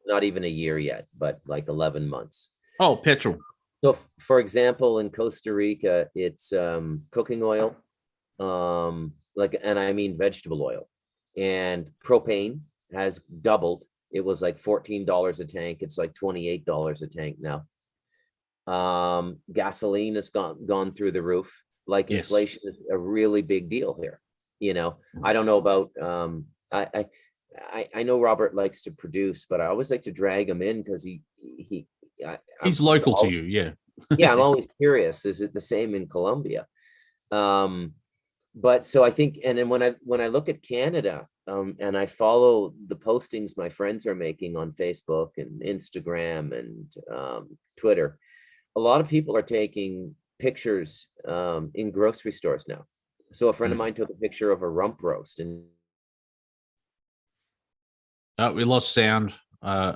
Not even a year yet, but like 11 months. Oh, petrol. So for example, in Costa Rica, it's cooking oil, and I mean vegetable oil, and propane has doubled. It was like $14 a tank. It's like $28 a tank now. Gasoline has gone through the roof. Like Yes. Inflation is a really big deal here. I don't know about I know Robert likes to produce, but I always like to drag him in because he's local to you. Yeah. Yeah, I'm always curious. Is it the same in Colombia? But so I think, and then when I look at Canada, and I follow the postings my friends are making on Facebook and Instagram and Twitter, a lot of people are taking pictures in grocery stores now. So a friend of mine took a picture of a rump roast, and We lost sound. We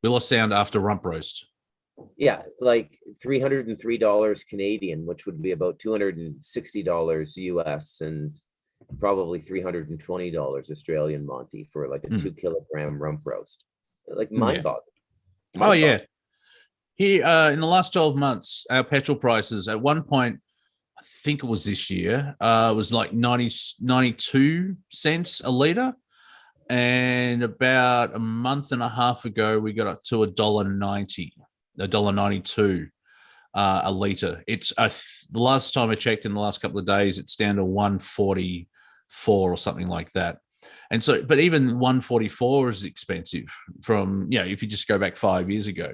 lost sound after rump roast. yeah, like $303 Canadian, which would be about $260 US, and probably $320 Australian, Monty, for like a 2 kilogram rump roast. Like mind-boggling. Oh yeah. Here in the last 12 months, our petrol prices at one point, I think it was this year, was like 92 cents a litre. And about a month and a half ago, we got up to $1.90, $1.92 a litre. It's the last time I checked in the last couple of days, it's down to 144 or something like that. And so, but even 144 is expensive from, if you just go back 5 years ago.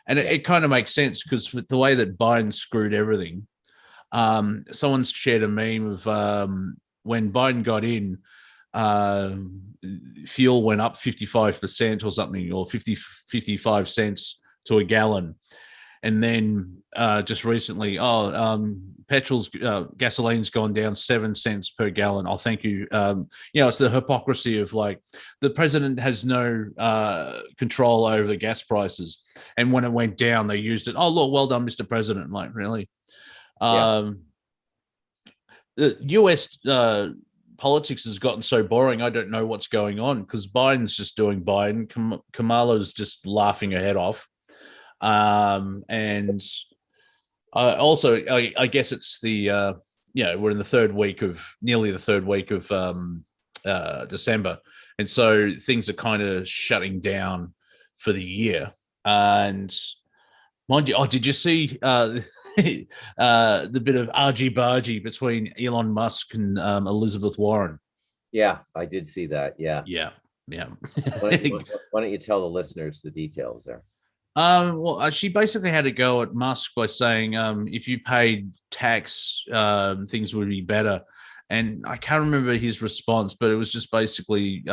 And it kind of makes sense because with the way that Biden screwed everything, someone's shared a meme of when Biden got in, fuel went up 55% or something, or 55 cents to a gallon. And then just recently, gasoline's gone down 7 cents per gallon. Oh, thank you. It's the hypocrisy of like the president has no control over the gas prices. And when it went down, they used it. Oh, look, well done, Mr. President. I'm like, really? The US politics has gotten so boring. I don't know what's going on because Biden's just doing Biden. Kamala's just laughing her head off. And also, I guess it's the we're in nearly the third week of December, and so things are kind of shutting down for the year. And mind you, did you see the bit of argy-bargy between Elon Musk and Elizabeth Warren? Yeah, I did see that. Yeah. Why don't you tell the listeners the details there? She basically had to go at Musk by saying, if you paid tax, things would be better. And I can't remember his response, but it was just basically,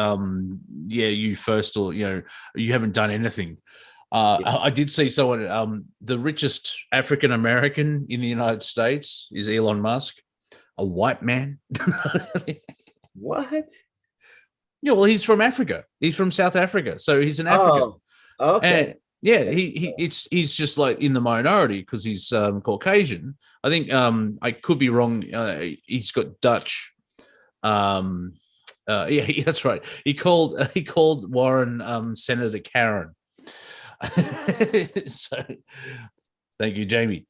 you first, or, you haven't done anything. I did see someone, the richest African-American in the United States is Elon Musk, a white man. What? Yeah, well, he's from Africa. He's from South Africa. So he's an African. Oh, okay. Yeah, he's just like in the minority because he's Caucasian. I think I could be wrong. He's got Dutch. Yeah, that's right. He called Warren Senator Karen. So thank you, Jamie.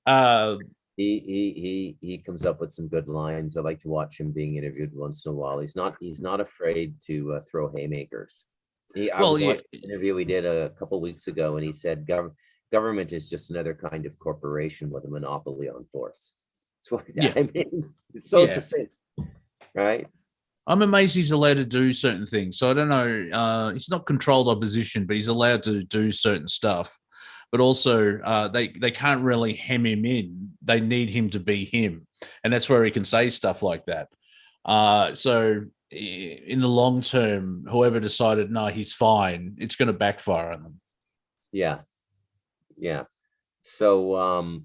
He comes up with some good lines. I like to watch him being interviewed once in a while. He's not afraid to throw haymakers. I was watching an interview he did a couple weeks ago, and he said government is just another kind of corporation with a monopoly on force. That's what I mean. It's so succinct, right? I'm amazed he's allowed to do certain things. So I don't know. He's not controlled opposition, but he's allowed to do certain stuff. But also, they can't really hem him in. They need him to be him, and that's where he can say stuff like that. So in the long term, whoever decided no, he's fine, it's going to backfire on them. Yeah. So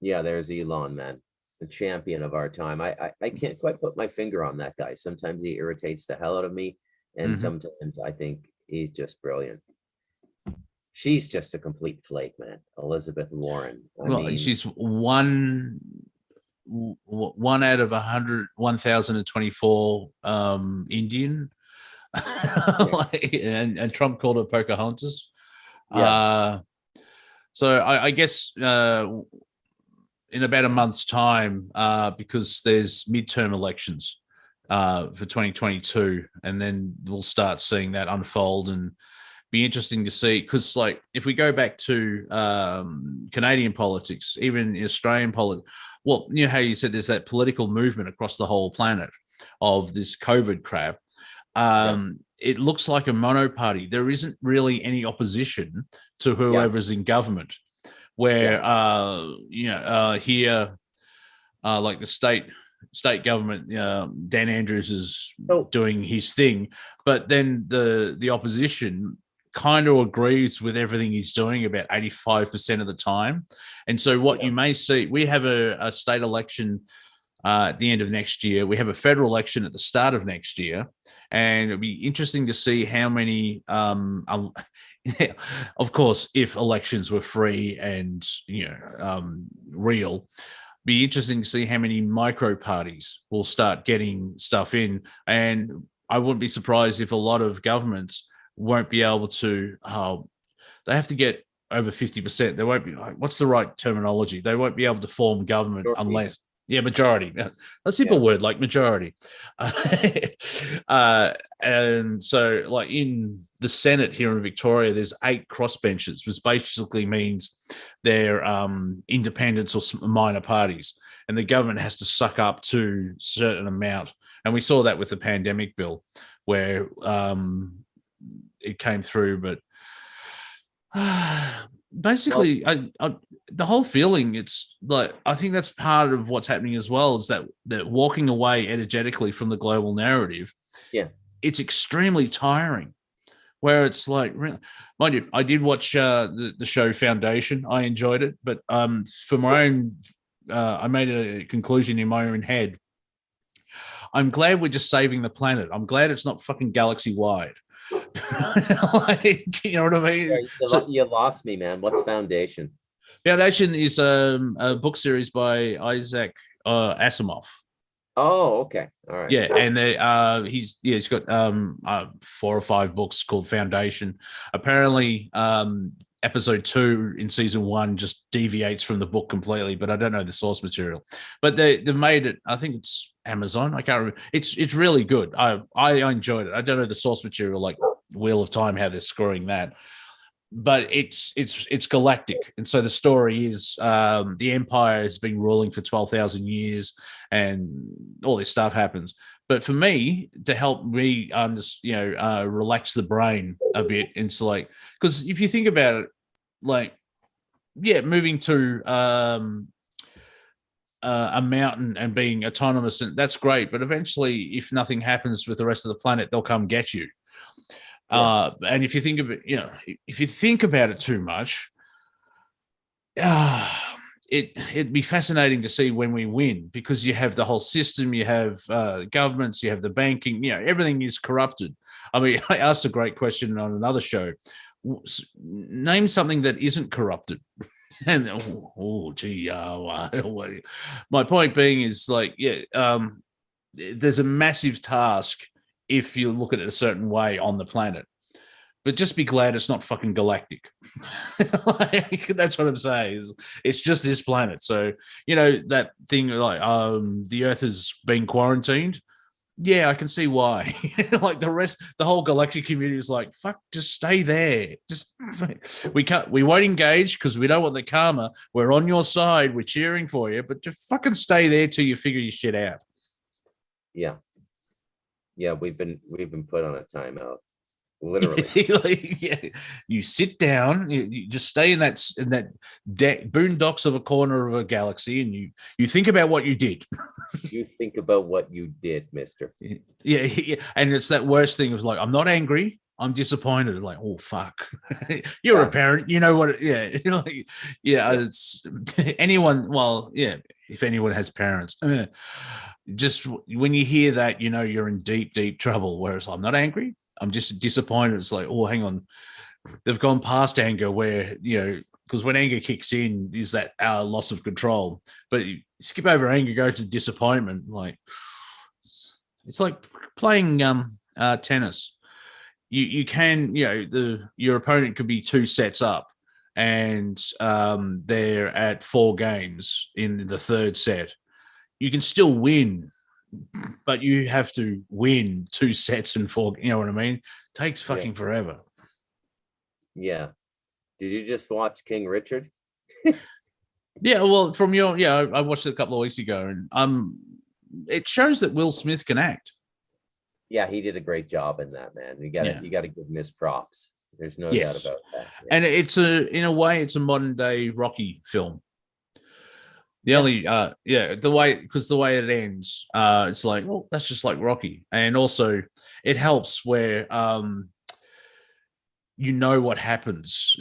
there's Elon, man, the champion of our time. I can't quite put my finger on that guy. Sometimes he irritates the hell out of me, and sometimes I think he's just brilliant. She's just a complete flake, man. Elizabeth Warren. I mean, she's one out of 1,024 Indian, and Trump called her Pocahontas. So I guess in about a month's time, because there's midterm elections for 2022, and then we'll start seeing that unfold and be interesting to see, because like if we go back to Canadian politics, even Australian politics, well, you know how you said there's that political movement across the whole planet of this COVID crap. It looks like a monoparty. There isn't really any opposition to whoever's in government. Where here, like the state government, Dan Andrews is doing his thing, but then the opposition kind of agrees with everything he's doing about 85% of the time. And so what you may see, we have a state election at the end of next year. We have a federal election at the start of next year. And it'll be interesting to see how many, of course, if elections were free and, real, be interesting to see how many micro parties will start getting stuff in. And I wouldn't be surprised if a lot of governments won't be able to, they have to get over 50%. They won't be, what's the right terminology? They won't be able to form government unless, majority. A simple word like majority. And so like in the Senate here in Victoria, there's 8 crossbenchers, which basically means they're independents or minor parties. And the government has to suck up to a certain amount. And we saw that with the pandemic bill where it came through, but basically the whole feeling, it's like, I think that's part of what's happening as well, is that walking away energetically from the global narrative, it's extremely tiring, where it's like, mind you, I did watch the show Foundation. I enjoyed it, but for my own I made a conclusion in my own head. I'm glad we're just saving the planet. I'm glad it's not fucking galaxy wide. Like, you know what I mean? You lost me, man. What's Foundation? Foundation is a book series by Isaac Asimov. Oh, okay, all right. Yeah, and he's got 4 or 5 books called Foundation. Apparently, episode 2 in season 1 just deviates from the book completely, but I don't know the source material. But they made it. I think it's Amazon. I can't remember. It's really good. I enjoyed it. I don't know the source material, like Wheel of Time, how they're scoring that. But it's galactic, and so the story is the Empire has been ruling for 12,000 years, and all this stuff happens. But for me, to help me relax the brain a bit, it's like, because if you think about it, like, moving to a mountain and being autonomous, and that's great. But eventually, if nothing happens with the rest of the planet, they'll come get you. And if you think of it, if you think about it too much, it'd be fascinating to see when we win, because you have the whole system, you have governments, you have the banking, everything is corrupted. I mean, I asked a great question on another show. Name something that isn't corrupted. And my point being is like, there's a massive task if you look at it a certain way on the planet. But just be glad it's not fucking galactic. Like, that's what I'm saying. It's just this planet. So, that thing like the Earth is being quarantined. Yeah, I can see why. Like the whole galactic community is like, fuck, just stay there. Just we won't engage because we don't want the karma. We're on your side. We're cheering for you, but just fucking stay there till you figure your shit out. Yeah. Yeah, we've been put on a timeout. Literally. You sit down, you just stay in that boondocks of a corner of a galaxy, and you think about what you did. You think about what you did, mister. Yeah. And it's that worst thing. It was like, I'm not angry, I'm disappointed. Like, oh fuck. You're a parent, you know what? It's anyone. Well, yeah, if anyone has parents, just when you hear that, you're in deep trouble. Whereas I'm not angry, I'm just disappointed. It's like, oh, hang on, they've gone past anger where, because when anger kicks in, is that loss of control. But you skip over anger, go to disappointment. Like, it's like playing tennis. You can, your opponent could be 2 sets up, and they're at 4 games in the 3rd set. You can still win, but you have to win 2 sets and 4. You know what I mean? Takes fucking forever. Yeah. Did you just watch King Richard? Yeah. Well, I watched it a couple of weeks ago, and it shows that Will Smith can act. Yeah, he did a great job in that, man. You got to give him his props. There's no doubt about that. Yeah. And in a way, it's a modern day Rocky film. The only, the way it ends, it's like, well, that's just like Rocky. And also it helps where, what happens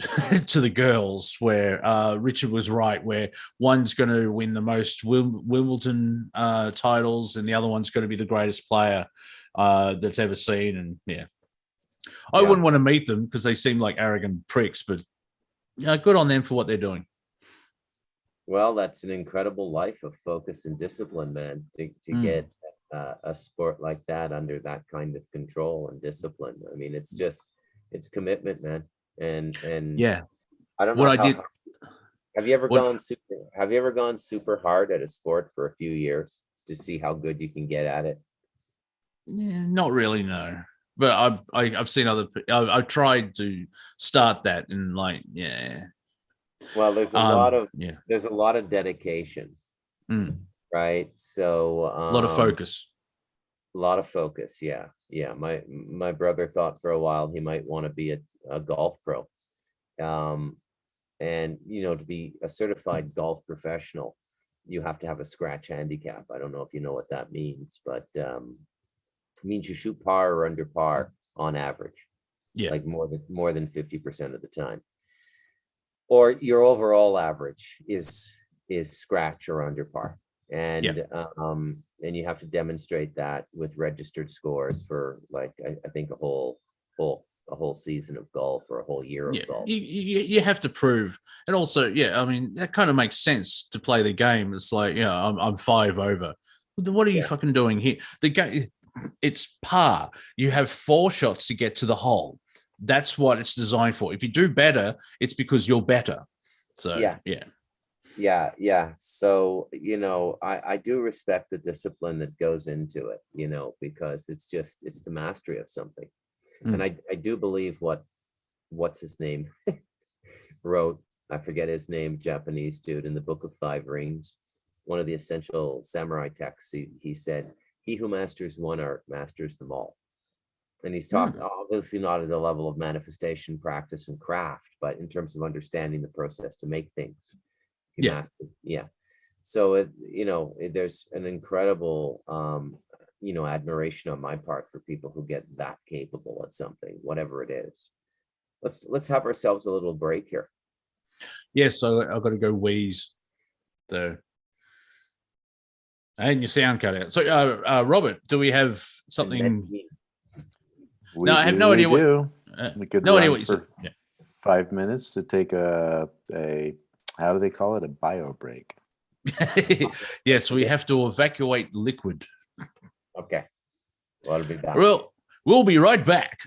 to the girls, where Richard was right, where one's going to win the most Wimbledon titles and the other one's going to be the greatest player that's ever seen. And I wouldn't want to meet them because they seem like arrogant pricks, but good on them for what they're doing. Well, that's an incredible life of focus and discipline, man, to get a sport like that under that kind of control and discipline. I mean, it's commitment, man. And I don't know what I did. Have you ever gone super hard at a sport for a few years to see how good you can get at it? Yeah, not really, no. But I've seen other. I've tried to start that, and well, there's a lot of dedication, right? So a lot of focus. Yeah. My brother thought for a while he might want to be a golf pro, and to be a certified golf professional, you have to have a scratch handicap. I don't know if you know what that means, but it means you shoot par or under par on average. Yeah, like more than 50% of the time. Or your overall average is scratch or under par, and you have to demonstrate that with registered scores for I think a whole season of golf or a whole year of golf. You have to prove, and also I mean that kind of makes sense to play the game. It's like I'm 5 over. What are you fucking doing here? The game, it's par. You have 4 shots to get to the hole. That's what it's designed for. If you do better, it's because you're better. So yeah. So I do respect the discipline that goes into it, because it's the mastery of something. And I do believe what's his name wrote, I forget his name, Japanese dude, in the Book of 5 Rings, one of the essential samurai texts. He said, "He who masters one art masters them all." And he's talking obviously not at the level of manifestation, practice, and craft, but in terms of understanding the process to make things. So there's an incredible admiration on my part for people who get that capable at something, whatever it is. Let's have ourselves a little break here. Yes, so I've got to go wheeze. So, and your sound cut out. So, Robert, do we have something? I have no idea what you said. Yeah. 5 minutes to take a how do they call it? A bio break. Yes, we have to evacuate liquid. Okay. Well, I'll be back. Well, we'll be right back.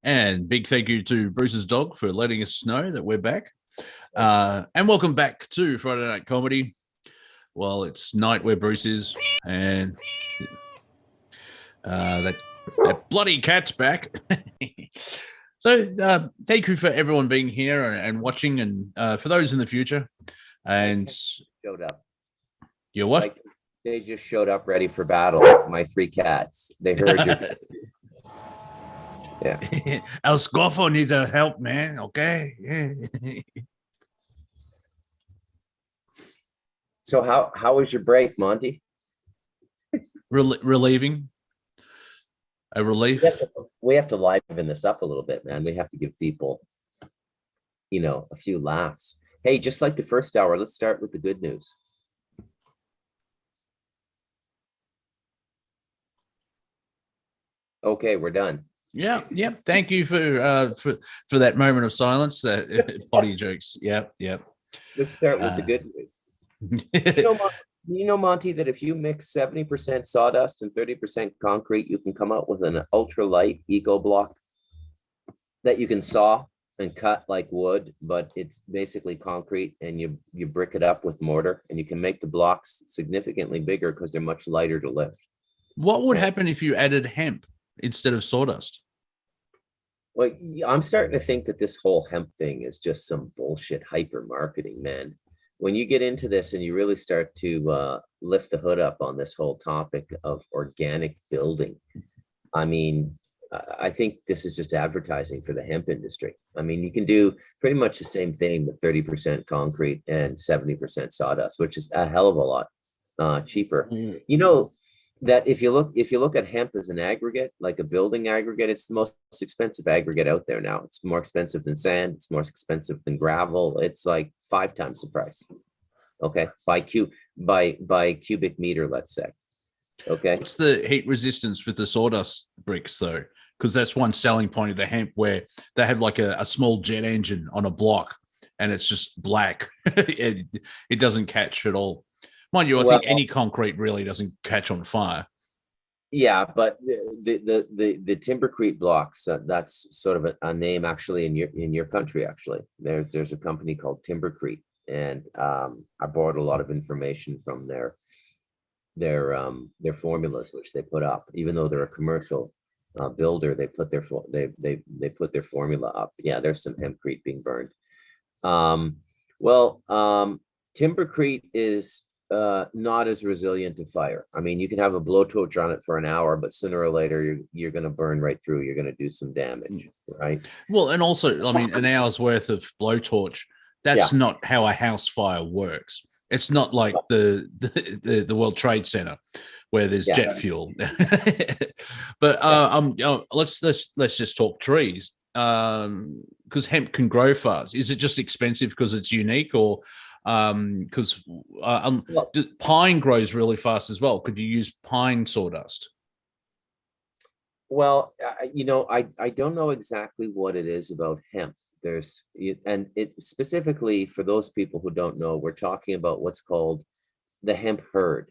And big thank you to Bruce's dog for letting us know that we're back. And welcome back to Friday Night Comedy. Well, it's night where Bruce is, and that bloody cat's back. So thank you for everyone being here and watching, and for those in the future. And Showed up. you're what? Like, they just showed up ready for battle. My 3 cats. They heard you. Yeah. El Scoffo needs our help, man. Okay. So how was your break, Monty? Relieving. A relief. We have to liven this up a little bit, man. We have to give people, a few laughs. Hey, just like the first hour, let's start with the good news. Okay, we're done. Yeah. Thank you for that moment of silence. Potty jokes. Yep. Let's start with the good news. You know, Monty, that if you mix 70% sawdust and 30% concrete, you can come out with an ultralight eco block that you can saw and cut like wood, but it's basically concrete, and you brick it up with mortar, and you can make the blocks significantly bigger because they're much lighter to lift. What would happen if you added hemp instead of sawdust? Well, I'm starting to think that this whole hemp thing is just some bullshit hyper marketing, man. When you get into this and you really start to lift the hood up on this whole topic of organic building, I mean, I think this is just advertising for the hemp industry. I mean, you can do pretty much the same thing with 30% concrete and 70% sawdust, which is a hell of a lot cheaper. You know that if you look at hemp as an aggregate, like a building aggregate, it's the most expensive aggregate out there now. It's more expensive than sand. It's more expensive than gravel. It's like 5 times the price. Okay, by cubic meter, let's say. Okay. What's the heat resistance with the sawdust bricks, though? Because that's one selling point of the hemp, where they have like a small jet engine on a block, and it's just black. it doesn't catch at all. Mind you, I think any concrete really doesn't catch on fire. Yeah, but the timbercrete blocks, that's sort of a name actually in your country. Actually, there's a company called Timbercrete, and I borrowed a lot of information from their formulas, which they put up. Even though they're a commercial builder, they put their formula up. Yeah, there's some hempcrete being burned. Timbercrete is not as resilient to fire. I mean, you can have a blowtorch on it for an hour, but sooner or later you're going to burn right through. You're going to do some damage, right? Well, and also, I mean, an hour's worth of blowtorch, that's not how a house fire works. It's not like the World Trade Center where there's jet fuel. But let's just talk trees, because hemp can grow fast. Is it just expensive because it's unique, or because pine grows really fast as well? Could you use pine sawdust? Well, I don't know exactly what it is about hemp. And it specifically, for those people who don't know, we're talking about what's called the hemp hurd.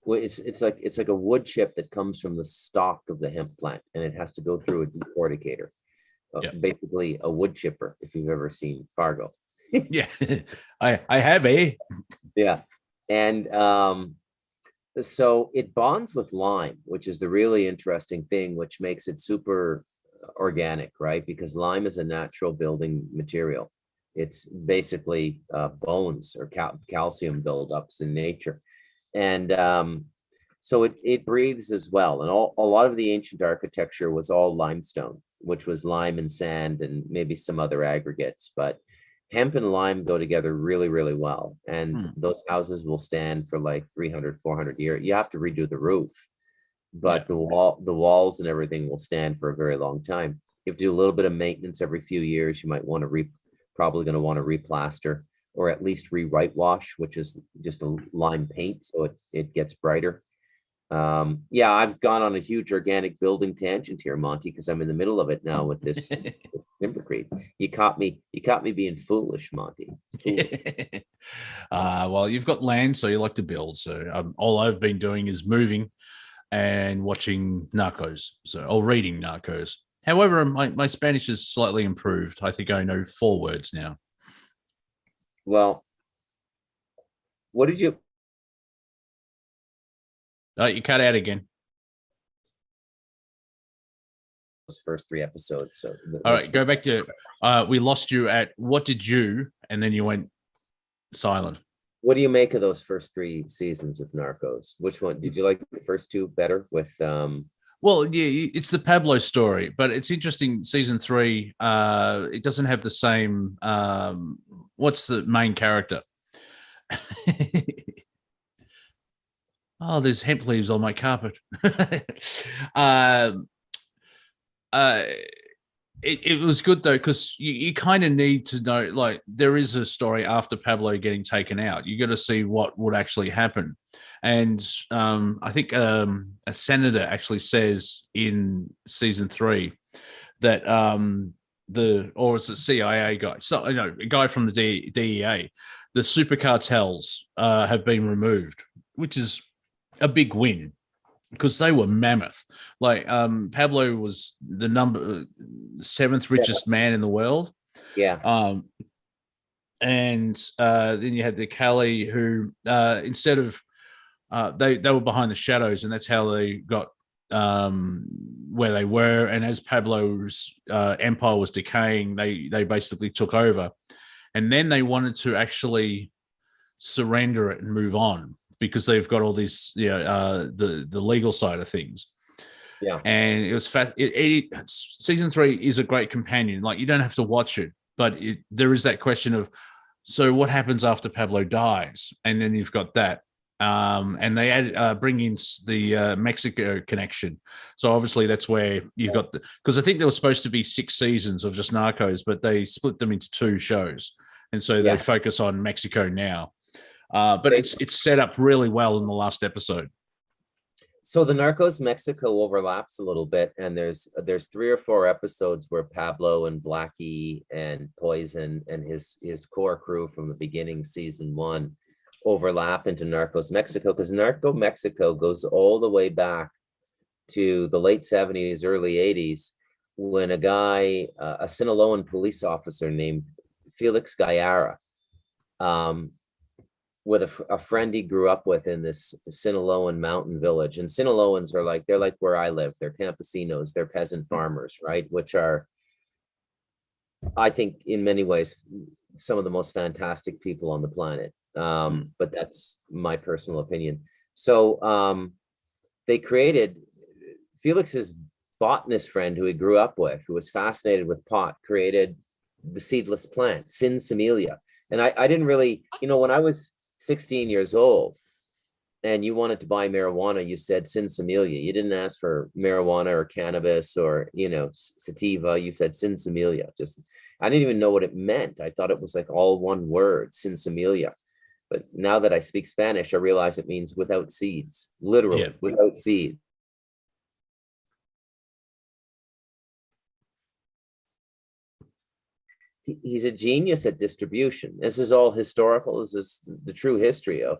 It's like a wood chip that comes from the stalk of the hemp plant, and it has to go through a decorticator, basically a wood chipper, if you've ever seen Fargo. Yeah, I have Yeah, and so it bonds with lime, which is the really interesting thing, which makes it super organic, right? Because lime is a natural building material. It's basically bones or calcium buildups in nature, and so it breathes as well. And a lot of the ancient architecture was all limestone, which was lime and sand and maybe some other aggregates, but hemp and lime go together really, really well. And those houses will stand for like 300, 400 years. You have to redo the roof, but the walls and everything will stand for a very long time. You have to do a little bit of maintenance every few years. You might want to probably going to want to replaster, or at least re-whitewash, which is just a lime paint, so it gets brighter. I've gone on a huge organic building tangent here, Monty, because I'm in the middle of it now with this Timbercrete. You caught me being foolish, Monty. Foolish. Well, you've got land, so you like to build. So all I've been doing is moving and watching Narcos, or reading Narcos. However, my Spanish is slightly improved. I think I know 4 words now. Well, what did you? Oh, you cut out again. Those first 3 episodes. So All right, go back to. We lost you at what did you, and then you went silent. What do you make of those first 3 seasons of Narcos? Which one did you like? The first 2 better with? Well, yeah, it's the Pablo story, but it's interesting. Season 3, it doesn't have the same. What's the main character? Oh, there's hemp leaves on my carpet. It was good though, because you kind of need to know, like, there is a story after Pablo getting taken out. You got to see what would actually happen. And I think a senator actually says in season 3 that or it's a CIA guy, so a guy from the DEA, the super cartels have been removed, which is a big win because they were mammoth. Like Pablo was the 7th richest man in the world. Yeah. And then you had the Cali who instead of they were behind the shadows, and that's how they got where they were. And as Pablo's empire was decaying, they basically took over, and then they wanted to actually surrender it and move on because they've got all this, the legal side of things. Yeah. And it was season 3 is a great companion. Like, you don't have to watch it, but there is that question of, so what happens after Pablo dies? And then you've got that. And they bring in the Mexico connection. So obviously that's where you've got because I think there was supposed to be 6 seasons of just Narcos, but they split them into 2 shows. And so they focus on Mexico now. But it's set up really well in the last episode. So the Narcos Mexico overlaps a little bit, and there's 3 or 4 episodes where Pablo and Blackie and Poison and his core crew from the beginning, season 1, overlap into Narcos Mexico, because Narco Mexico goes all the way back to the late 70s, early 80s, when a guy, a Sinaloan police officer named Felix Gallara, with a friend he grew up with in this Sinaloan mountain village. And Sinaloans are they're like where I live. They're campesinos, they're peasant farmers, right? Which are, I think, in many ways, some of the most fantastic people on the planet. But that's my personal opinion. So they created Felix's botanist friend who he grew up with, who was fascinated with pot, created the seedless plant, Sinsemilla. And I didn't really, when I was 16 years old and you wanted to buy marijuana, you said Sinsemilla. You didn't ask for marijuana or cannabis or, sativa. You said Sinsemilla. I didn't even know what it meant. I thought it was like all one word, Sinsemilla. But now that I speak Spanish, I realize it means without seeds, literally without seeds. He's a genius at distribution. This is all historical. This is the true history of,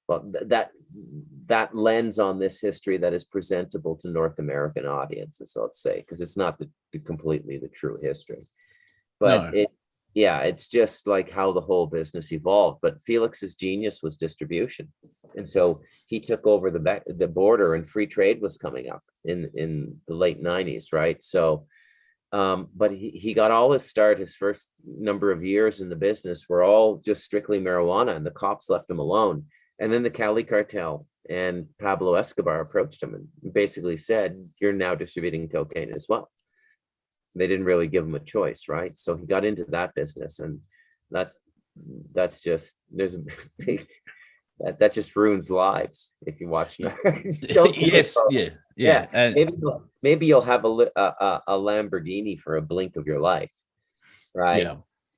well, that lens on this history that is presentable to North American audiences, let's say, because it's not completely the true history. But no. It's just like how the whole business evolved. But Felix's genius was distribution. And so he took over the border, and free trade was coming up in the late 90s, right? So but he got all his start, his first number of years in the business were all just strictly marijuana, and the cops left him alone. And then the Cali cartel and Pablo Escobar approached him and basically said, "You're now distributing cocaine as well." They didn't really give him a choice, right? So he got into that business, and that's just, there's a big, that just ruins lives if you watch. Yes, yeah. And maybe you'll have a Lamborghini for a blink of your life, right?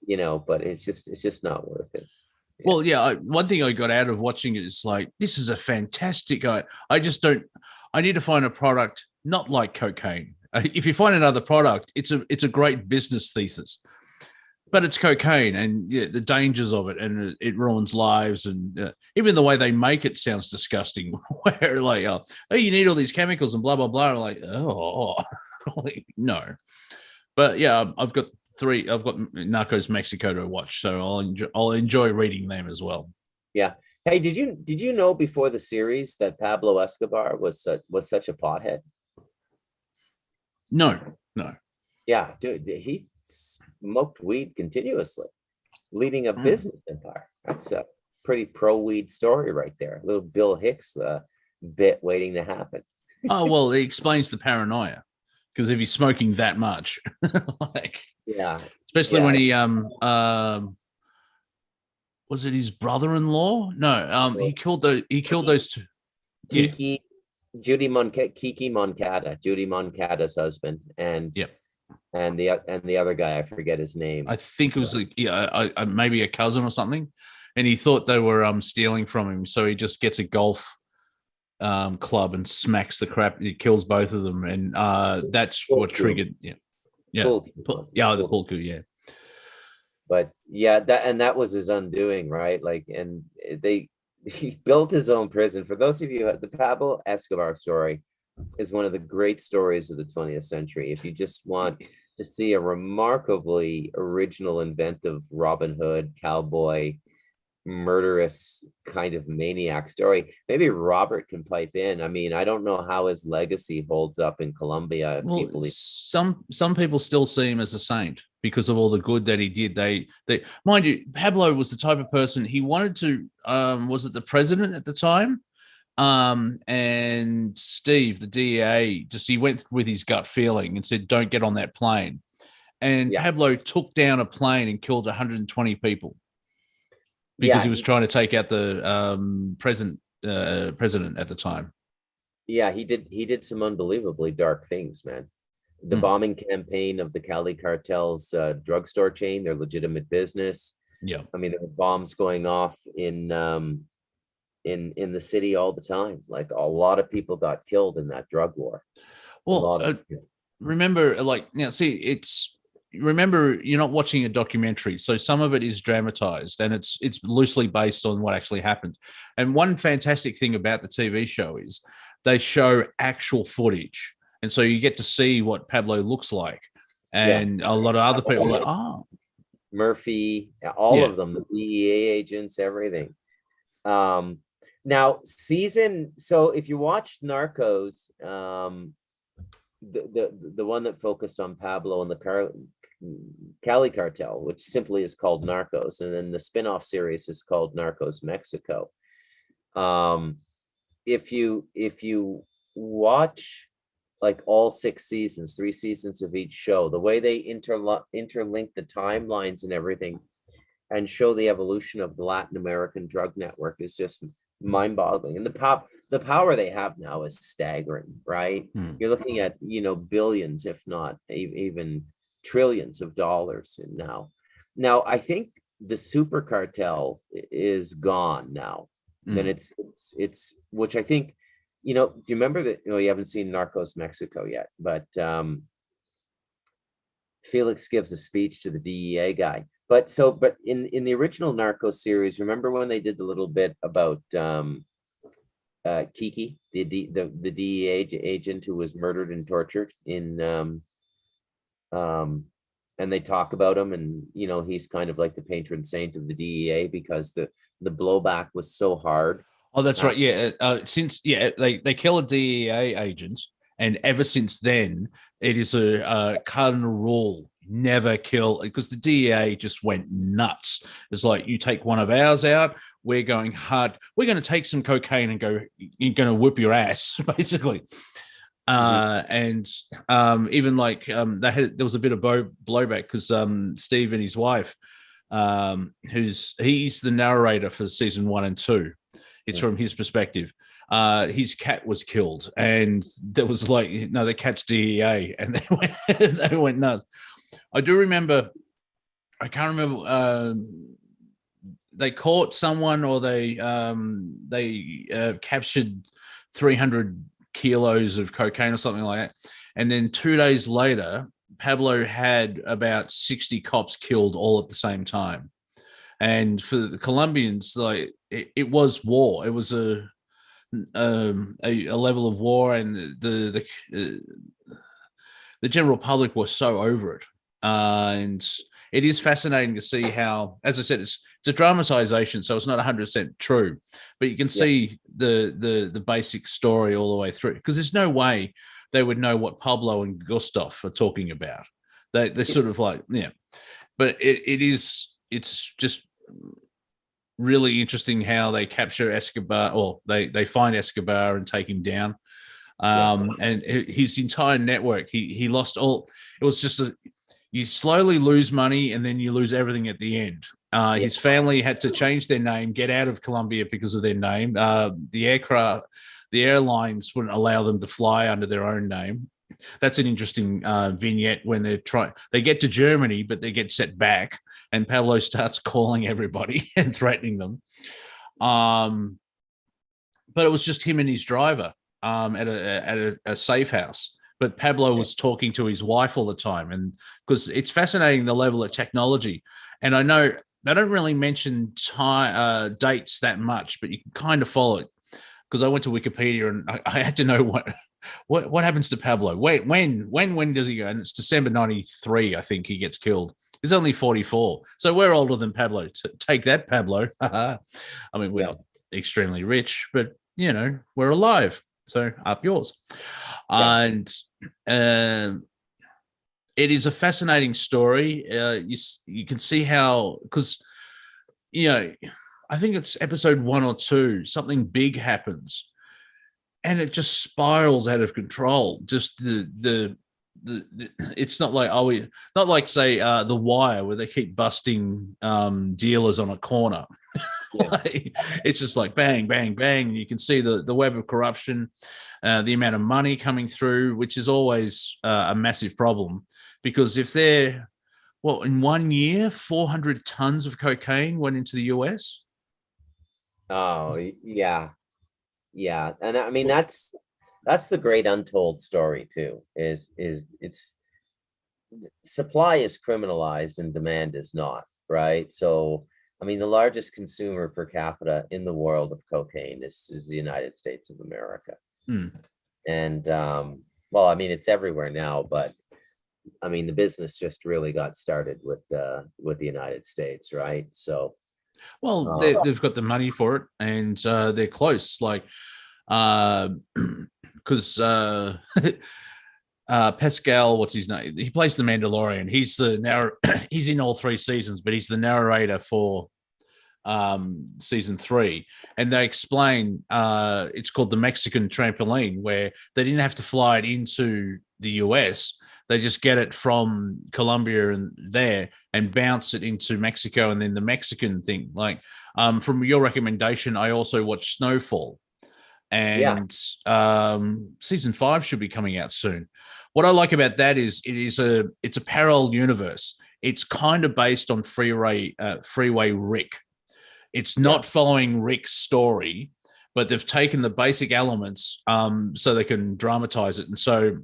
Yeah. But it's just not worth it. Yeah. Well, one thing I got out of watching it is like, this is a fantastic. I need to find a product not like cocaine. If you find another product, it's a great business thesis. But it's cocaine, and the dangers of it, and it ruins lives, and even the way they make it sounds disgusting. Where like, oh, you need all these chemicals and blah blah blah. Like, oh, Like, no. But yeah, I've got Narcos Mexico to watch, so I'll enjoy reading them as well. Yeah. Hey, did you know before the series that Pablo Escobar was such a pothead? No. Yeah, dude, he smoked weed continuously, leading a business empire. That's a pretty pro weed story right there. A little Bill Hicks bit waiting to happen. Oh well, it explains the paranoia, because if he's smoking that much, like, yeah, especially when he was it his brother-in-law? No, he killed those two. Kiki, Judy Moncada, Judy Moncada's husband, and the other guy, I forget his name. I think it was maybe a cousin or something, and he thought they were stealing from him, so he just gets a golf club and smacks the crap. He kills both of them, and that's what triggered. The pool coup. Yeah. But yeah, that was his undoing, right? Like, and he built his own prison. For those of you, the Pablo Escobar story is one of the great stories of the 20th century. If you just want to see a remarkably original, inventive Robin Hood cowboy murderous kind of maniac story, maybe Robert can pipe in. I mean, I don't know how his legacy holds up in Colombia. Well, some people still see him as a saint because of all the good that he did. They mind you, Pablo was the type of person, he wanted to was it the president at the time, and Steve, the DEA, he went with his gut feeling and said, don't get on that plane. And Pablo took down a plane and killed 120 people because he was trying to take out the president at the time. Yeah, he did some unbelievably dark things, man. The bombing campaign of the Cali cartel's drugstore chain, their legitimate business. Yeah, I mean, there were bombs going off in the city all the time. Like, a lot of people got killed in that drug war. Well, remember, remember, you're not watching a documentary, so some of it is dramatized and it's loosely based on what actually happened. And one fantastic thing about the TV show is they show actual footage, and so you get to see what Pablo looks like. And a lot of other people are like, Murphy, all of them, the DEA agents, everything. Now, so if you watched Narcos, the one that focused on Pablo and the Cali cartel, which simply is called Narcos, and then the spin-off series is called Narcos Mexico. If you watch like all 6 seasons, 3 seasons of each show, the way they interlink the timelines and everything and show the evolution of the Latin American drug network is just mind-boggling. And the power they have now is staggering, right? You're looking at, billions, if not even trillions of dollars now. I think the super cartel is gone now. And it's which I think, do you remember that? You haven't seen Narcos Mexico yet, but Felix gives a speech to the DEA guy. But in the original Narcos series, remember when they did the little bit about Kiki, the DEA agent who was murdered and tortured and they talk about him, and he's kind of like the patron saint of the DEA because the blowback was so hard. Oh, that's right. Yeah. They kill a DEA agent, and ever since then, it is a cardinal rule: never kill, because the DEA just went nuts. It's like, you take one of ours out, we're going hard. We're going to take some cocaine and you're going to whip your ass, basically. And even like there was a bit of blowback because Steve and his wife, he's the narrator for season 1 and 2. It's from his perspective. His cat was killed, and there was like, no, the cat's DEA, and they went nuts. I do remember. I can't remember. They caught someone, or they captured 300 kilos of cocaine or something like that, and then 2 days later, Pablo had about 60 cops killed all at the same time. And for the Colombians, like it was war. It was a level of war, and the the general public was so over it. And it is fascinating to see how, as I said, it's a dramatization, so it's not 100% true, but you can see the basic story all the way through, because there's no way they would know what Pablo and Gustav are talking about. They're sort of like, but it's just really interesting how they capture Escobar, or they find Escobar and take him down. And his entire network, he lost all. It was just you slowly lose money and then you lose everything at the end. His family had to change their name, get out of Colombia because of their name. The airlines wouldn't allow them to fly under their own name. That's an interesting vignette when they get to Germany, but they get set back, and Pablo starts calling everybody and threatening them. But it was just him and his driver at a safe house. But Pablo was talking to his wife all the time, and because it's fascinating the level of technology. And I know they don't really mention dates that much, but you can kind of follow it, because I went to Wikipedia and I had to know what happens to Pablo. When does he go? And it's December 93, I think he gets killed. He's only 44, so we're older than Pablo. Take that, Pablo. I mean, we're not extremely rich, but we're alive. So up yours. And it is a fascinating story. You can see how, because I think it's episode 1 or 2, something big happens, and it just spirals out of control. Just the it's not like say The Wire, where they keep busting dealers on a corner. It's just like bang, bang, bang. You can see the web of corruption, the amount of money coming through, which is always a massive problem, because if they're, in 1 year, 400 tons of cocaine went into the US. Oh, yeah. And I mean, that's the great untold story too, is it's supply is criminalized and demand is not, right? So I mean, the largest consumer per capita in the world of cocaine is the United States of America. And well, I mean, it's everywhere now, but I mean, the business just really got started with the United States, right? So, well, they've got the money for it, and they're close. Like, because Pascal, what's his name? He plays the Mandalorian. He's he's in all 3 seasons, but he's the narrator for season 3, and they explain it's called the Mexican trampoline, where they didn't have to fly it into the US. They just get it from Colombia and bounce it into Mexico, and then the Mexican thing. Like, from your recommendation, I also watched Snowfall, and season 5 should be coming out soon. What I like about that is it's a parallel universe. It's kind of based on Freeway Rick. It's not following Rick's story, but they've taken the basic elements so they can dramatize it. And so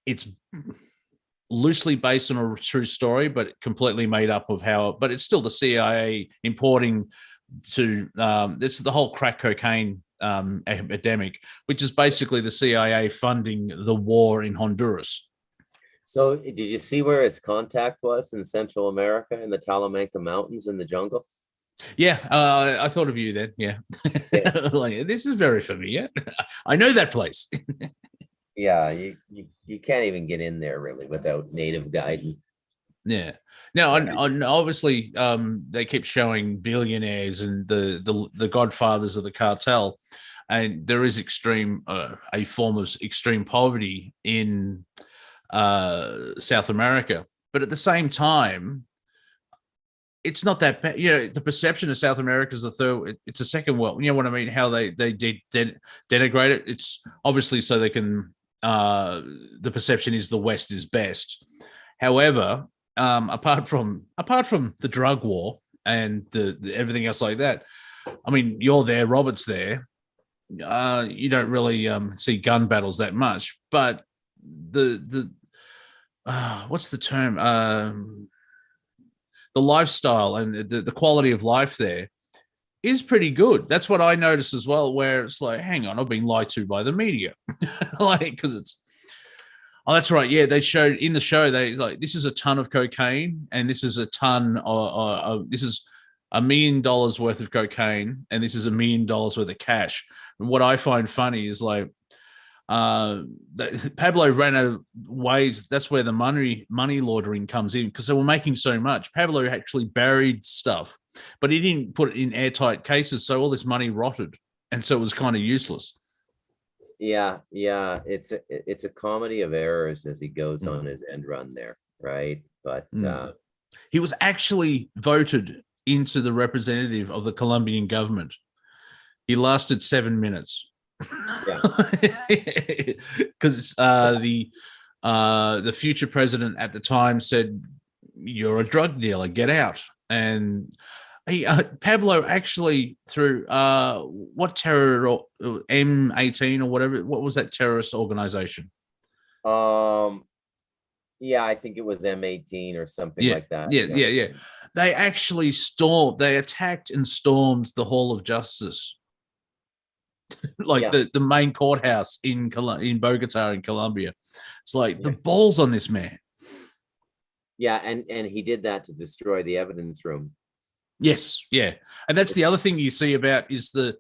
it's loosely based on a true story, but completely made up of but it's still the CIA importing to, this is the whole crack cocaine epidemic, which is basically the CIA funding the war in Honduras. So did you see where his contact was in Central America, in the Talamanca Mountains in the jungle? Yeah, I thought of you then. Yeah. Like, this is very familiar. I know that place. Yeah, you can't even get in there really without native guidance. Yeah. Now, obviously, they keep showing billionaires and the godfathers of the cartel, and there is a form of extreme poverty in South America. But at the same time, it's not that bad. The perception of South America is it's a second world. You know what I mean? How they denigrate it. It's obviously so they can. The perception is the West is best. However, apart from the drug war and the everything else like that, I mean, you're there, Robert's there. You don't really see gun battles that much, but the what's the term? The lifestyle and the quality of life there is pretty good. That's what I noticed as well, where it's like, hang on, I've been lied to by the media. Like, because Oh, that's right. Yeah, they showed in the show. They like this is a ton of cocaine, and this is a ton. This is $1 million worth of cocaine, and this is $1 million worth of cash. And what I find funny is like, Pablo ran out of ways. That's where the money laundering comes in because they were making so much. Pablo actually buried stuff, but he didn't put it in airtight cases, so all this money rotted, and so it was kind of useless. Yeah, it's a comedy of errors as he goes on his end run there, right? But he was actually voted into the representative of the Colombian government. He lasted 7 minutes. Yeah. Because the future president at the time said, "You're a drug dealer, get out." And he, Pablo actually through what terror M18 or whatever, what was that terrorist organization? Yeah, I think it was M18 or something like that. Yeah. They actually they attacked and stormed the Hall of Justice. Like the main courthouse in Bogota in Colombia. It's like the balls on this man. Yeah, and he did that to destroy the evidence room. Yes, yeah. And that's the other thing you see about is the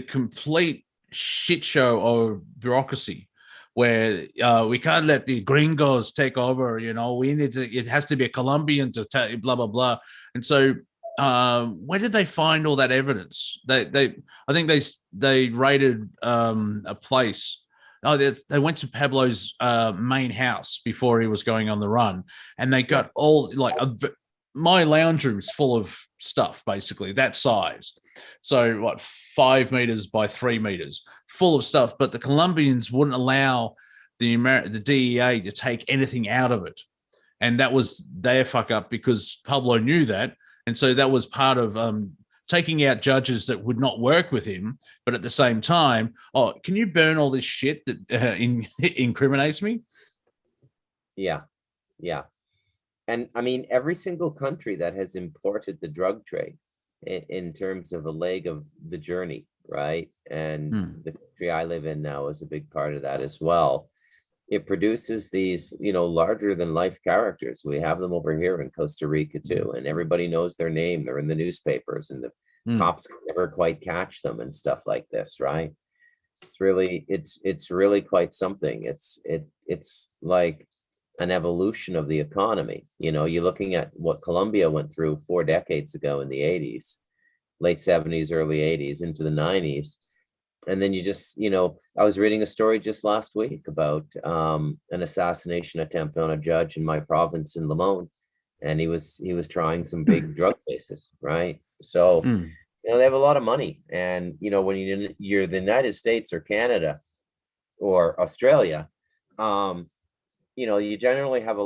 complete shit show of bureaucracy where we can't let the gringos take over, we need to, it has to be a Colombian to blah, blah, blah. And so where did they find all that evidence? I think they raided a place. They went to Pablo's main house before he was going on the run, and they got all my lounge room's full of stuff, basically that size. So what, 5 meters by 3 meters, full of stuff. But the Colombians wouldn't allow the DEA to take anything out of it, and that was their fuck up because Pablo knew that. And so that was part of taking out judges that would not work with him. But at the same time, can you burn all this shit that incriminates me? Yeah. And I mean, every single country that has imported the drug trade in terms of a leg of the journey, right? And the country I live in now is a big part of that as well. It produces these, larger than life characters. We have them over here in Costa Rica too, and everybody knows their name. They're in the newspapers, and the cops can never quite catch them and stuff like this, right? It's really quite something. It's like an evolution of the economy. You're looking at what Colombia went through 4 decades ago in the 80s, late 70s, early 80s into the 90s. And then you just, I was reading a story just last week about an assassination attempt on a judge in my province in Limon, and he was trying some big drug cases, right? So, they have a lot of money, and when you're the United States or Canada or Australia, you generally have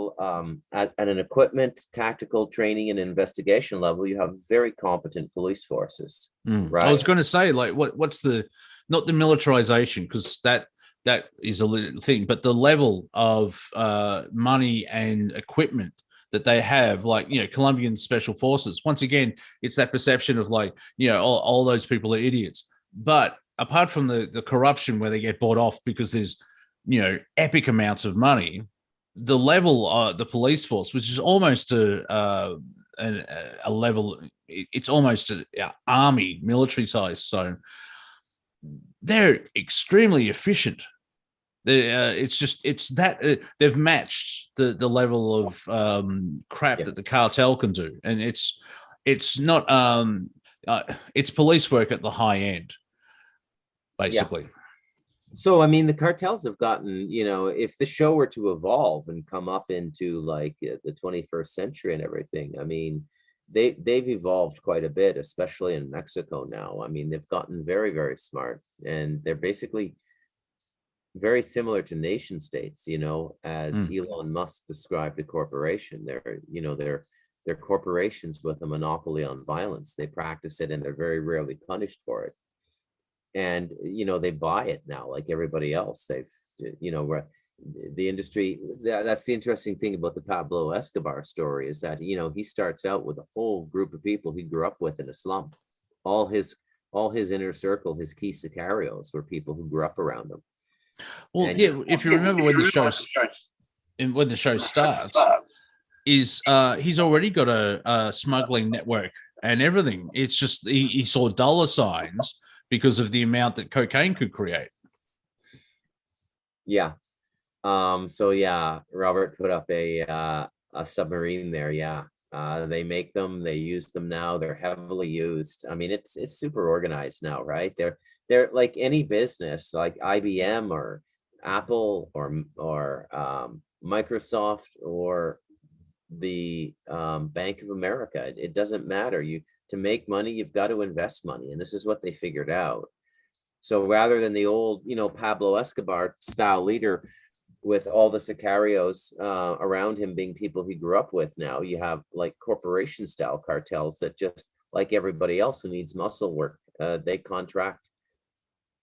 at an equipment, tactical training, and investigation level, you have very competent police forces, right? I was going to say, like, what's the not the militarization, because that is a little thing, but the level of money and equipment that they have, like, Colombian special forces. Once again, it's that perception of like, all those people are idiots. But apart from the corruption where they get bought off because there's, epic amounts of money, the level, the police force, which is almost a level, it's almost an army, military size. So they're extremely efficient. They've matched the level of crap that the cartel can do, and it's not it's police work at the high end, basically. So I mean, the cartels have gotten, if the show were to evolve and come up into like the 21st century and everything, I mean, they've evolved quite a bit, especially in Mexico now. I mean, they've gotten very, very smart, and they're basically very similar to nation states, as Elon Musk described a corporation. They're corporations with a monopoly on violence. They practice it, and they're very rarely punished for it. And they buy it now like everybody else. They've the industry. That's the interesting thing about the Pablo Escobar story, is that he starts out with a whole group of people he grew up with in a slum. All his inner circle, his key sicarios, were people who grew up around him. Well, and if you remember when the show, when the show starts is he's already got a smuggling network and everything. It's just he saw dollar signs because of the amount that cocaine could create. Yeah. So yeah, Robert put up a submarine there. Yeah. They make them, they use them now. They're heavily used. I mean, it's super organized now, right? They're like any business, like IBM or Apple or Microsoft or the Bank of America. It doesn't matter. To make money, you've got to invest money, and this is what they figured out. So rather than the old, Pablo Escobar style leader with all the sicarios around him being people he grew up with, now you have like corporation style cartels that, just like everybody else who needs muscle work, they contract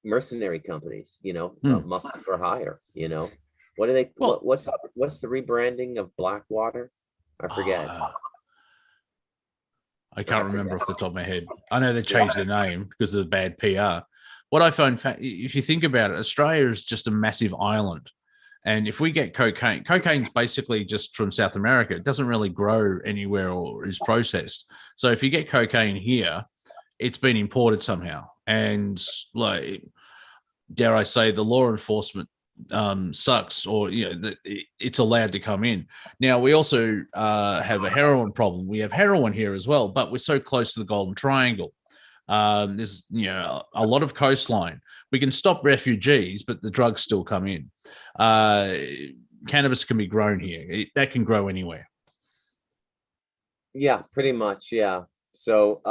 mercenary companies, muscle for hire. What do they? Well- what's the rebranding of Blackwater? I forget. I can't remember off the top of my head. I know they changed their name because of the bad PR. What I find, if you think about it, Australia is just a massive island. And if we get cocaine's basically just from South America. It doesn't really grow anywhere or is processed. So if you get cocaine here, it's been imported somehow. And like, dare I say, the law enforcement sucks, or it's allowed to come in. Now we also have a heroin problem. We have heroin here as well, but we're so close to the Golden Triangle. There's a lot of coastline. We can stop refugees, but the drugs still come in. Cannabis can be grown here. That can grow anywhere. Yeah, pretty much. Yeah. So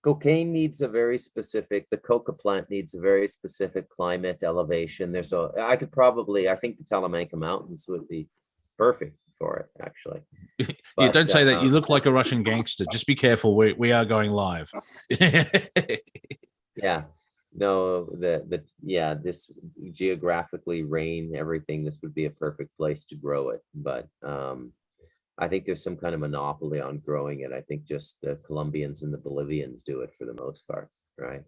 cocaine needs the coca plant needs a very specific climate elevation. I think the Talamanca Mountains would be perfect for it, actually. You don't say that. You look like a Russian gangster. Just be careful. We are going live. Yeah. No, this geographically, rain, everything, this would be a perfect place to grow it. But I think there's some kind of monopoly on growing it. I think just the Colombians and the Bolivians do it for the most part, right?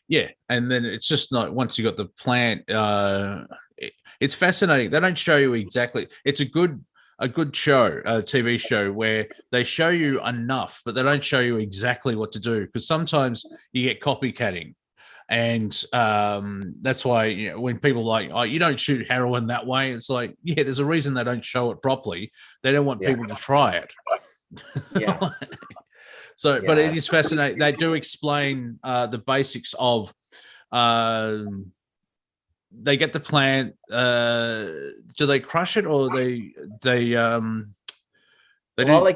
Yeah, and then it's just not, once you got the plant, it's fascinating. They don't show you exactly. It's a good show, a TV show, where they show you enough, but they don't show you exactly what to do, because sometimes you get copycatting. And that's why when people are like, oh, you don't shoot heroin that way, it's like, yeah, there's a reason they don't show it properly. They don't want people to try it. Yeah. So, but it is fascinating. They do explain the basics of. They get the plant. Do they crush it, or they all I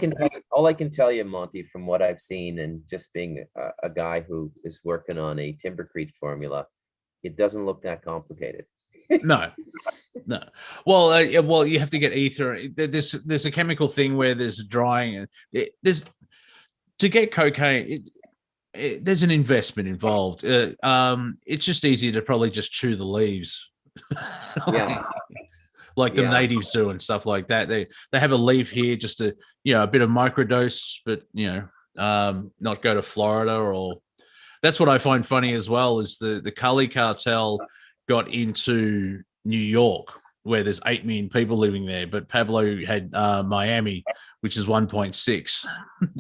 can tell you, Monty, from what I've seen, and just being a guy who is working on a timbercrete formula, it doesn't look that complicated. No. Well, you have to get ether. There's a chemical thing where there's drying, and to get cocaine. There's an investment involved. It's just easier to probably just chew the leaves. Yeah. Like the natives do and stuff like that. They have a leaf here just to, a bit of microdose, but not go to Florida. Or that's what I find funny as well, is the Cali cartel got into New York, where there's 8 million people living there, but Pablo had Miami, which is 1.6.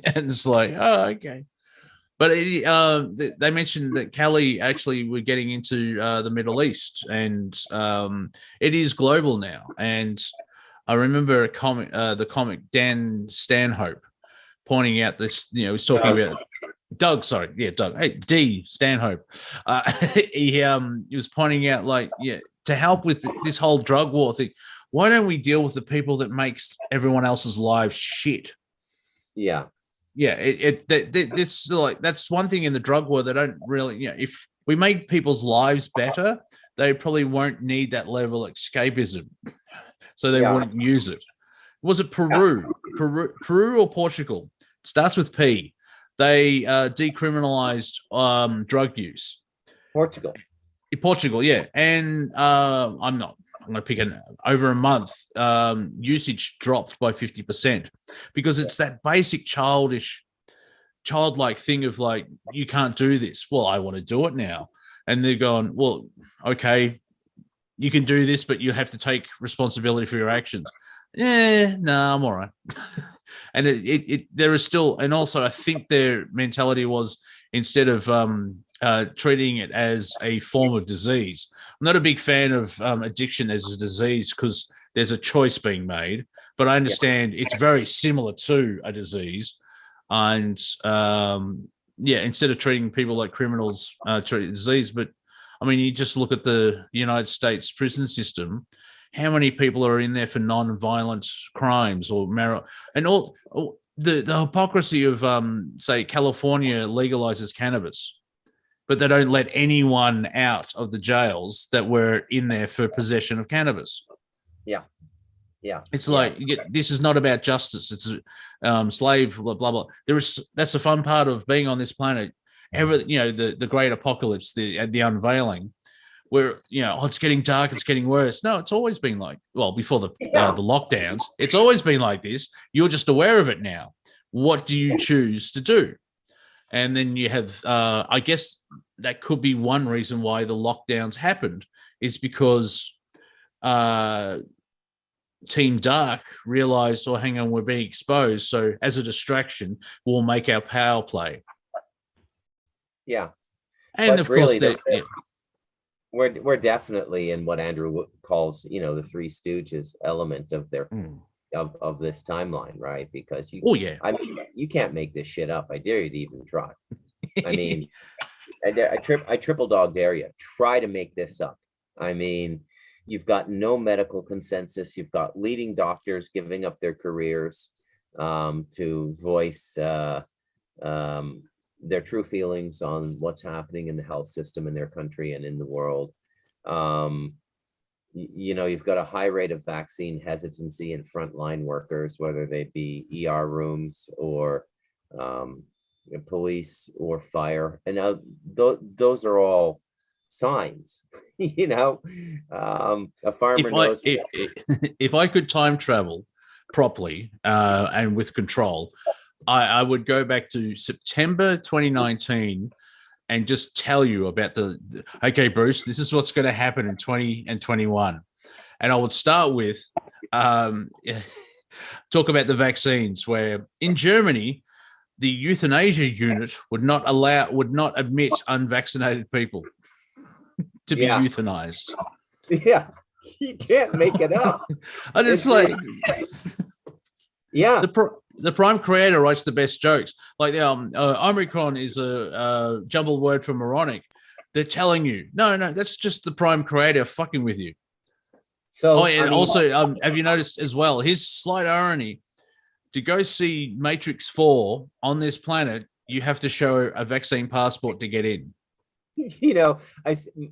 And it's like, oh, okay. But they mentioned that Cali actually were getting into the Middle East, and it is global now. And I remember the comic Dan Stanhope pointing out this. He was talking about Doug. Sorry, yeah, Doug. Hey, D Stanhope. He was pointing out, like, to help with this whole drug war thing, why don't we deal with the people that makes everyone else's lives shit? Yeah. Yeah, this, like, that's one thing in the drug war. They don't really, if we made people's lives better, they probably won't need that level of escapism, so they wouldn't use it. Was it Peru or Portugal? It starts with P. They decriminalized drug use. Portugal, yeah. And I'm going to pick over a month, usage dropped by 50%, because it's that basic childlike thing of, like, you can't do this. Well, I want to do it now. And they're going, well, okay, you can do this, but you have to take responsibility for your actions. Yeah, no, I'm all right. And there is still, and also I think their mentality was, instead of treating it as a form of disease. I'm not a big fan of addiction as a disease because there's a choice being made, but I understand it's very similar to a disease. And instead of treating people like criminals, treat disease. But I mean, you just look at the United States prison system. How many people are in there for non-violent crimes or and all the hypocrisy of say California legalizes cannabis, but they don't let anyone out of the jails that were in there for possession of cannabis. Yeah. It's like this is not about justice. It's slave blah blah blah. That's the fun part of being on this planet. The great apocalypse, the unveiling, where it's getting dark, it's getting worse. No, it's always been before the lockdowns, it's always been like this. You're just aware of it now. What do you choose to do? And then you have, I guess that could be one reason why the lockdowns happened, is because Team Dark realized, hang on, we're being exposed. So as a distraction, we'll make our power play. Yeah. And of course, we're definitely in what Andrew calls, the Three Stooges element of their of this timeline, right? Because you can't make this shit up. I dare you to even try. I mean, I triple dog dare you. Try to make this up. I mean, you've got no medical consensus. You've got leading doctors giving up their careers to voice their true feelings on what's happening in the health system in their country and in the world. You've got a high rate of vaccine hesitancy in frontline workers, whether they be ER rooms or police or fire. And now those are all signs, a farmer knows. If I could time travel properly and with control, I would go back to September 2019 and just tell you about okay, Bruce, this is what's going to happen in 20 and 21. And I would start with talk about the vaccines, where in Germany, the euthanasia unit would not admit unvaccinated people to be euthanized. Yeah, you can't make it up. And it's like... Yeah, the prime creator writes the best jokes. Like Omicron is a jumbled word for moronic. They're telling you, no, that's just the prime creator fucking with you. So, also, have you noticed as well his slight irony? To go see Matrix 4 on this planet, you have to show a vaccine passport to get in.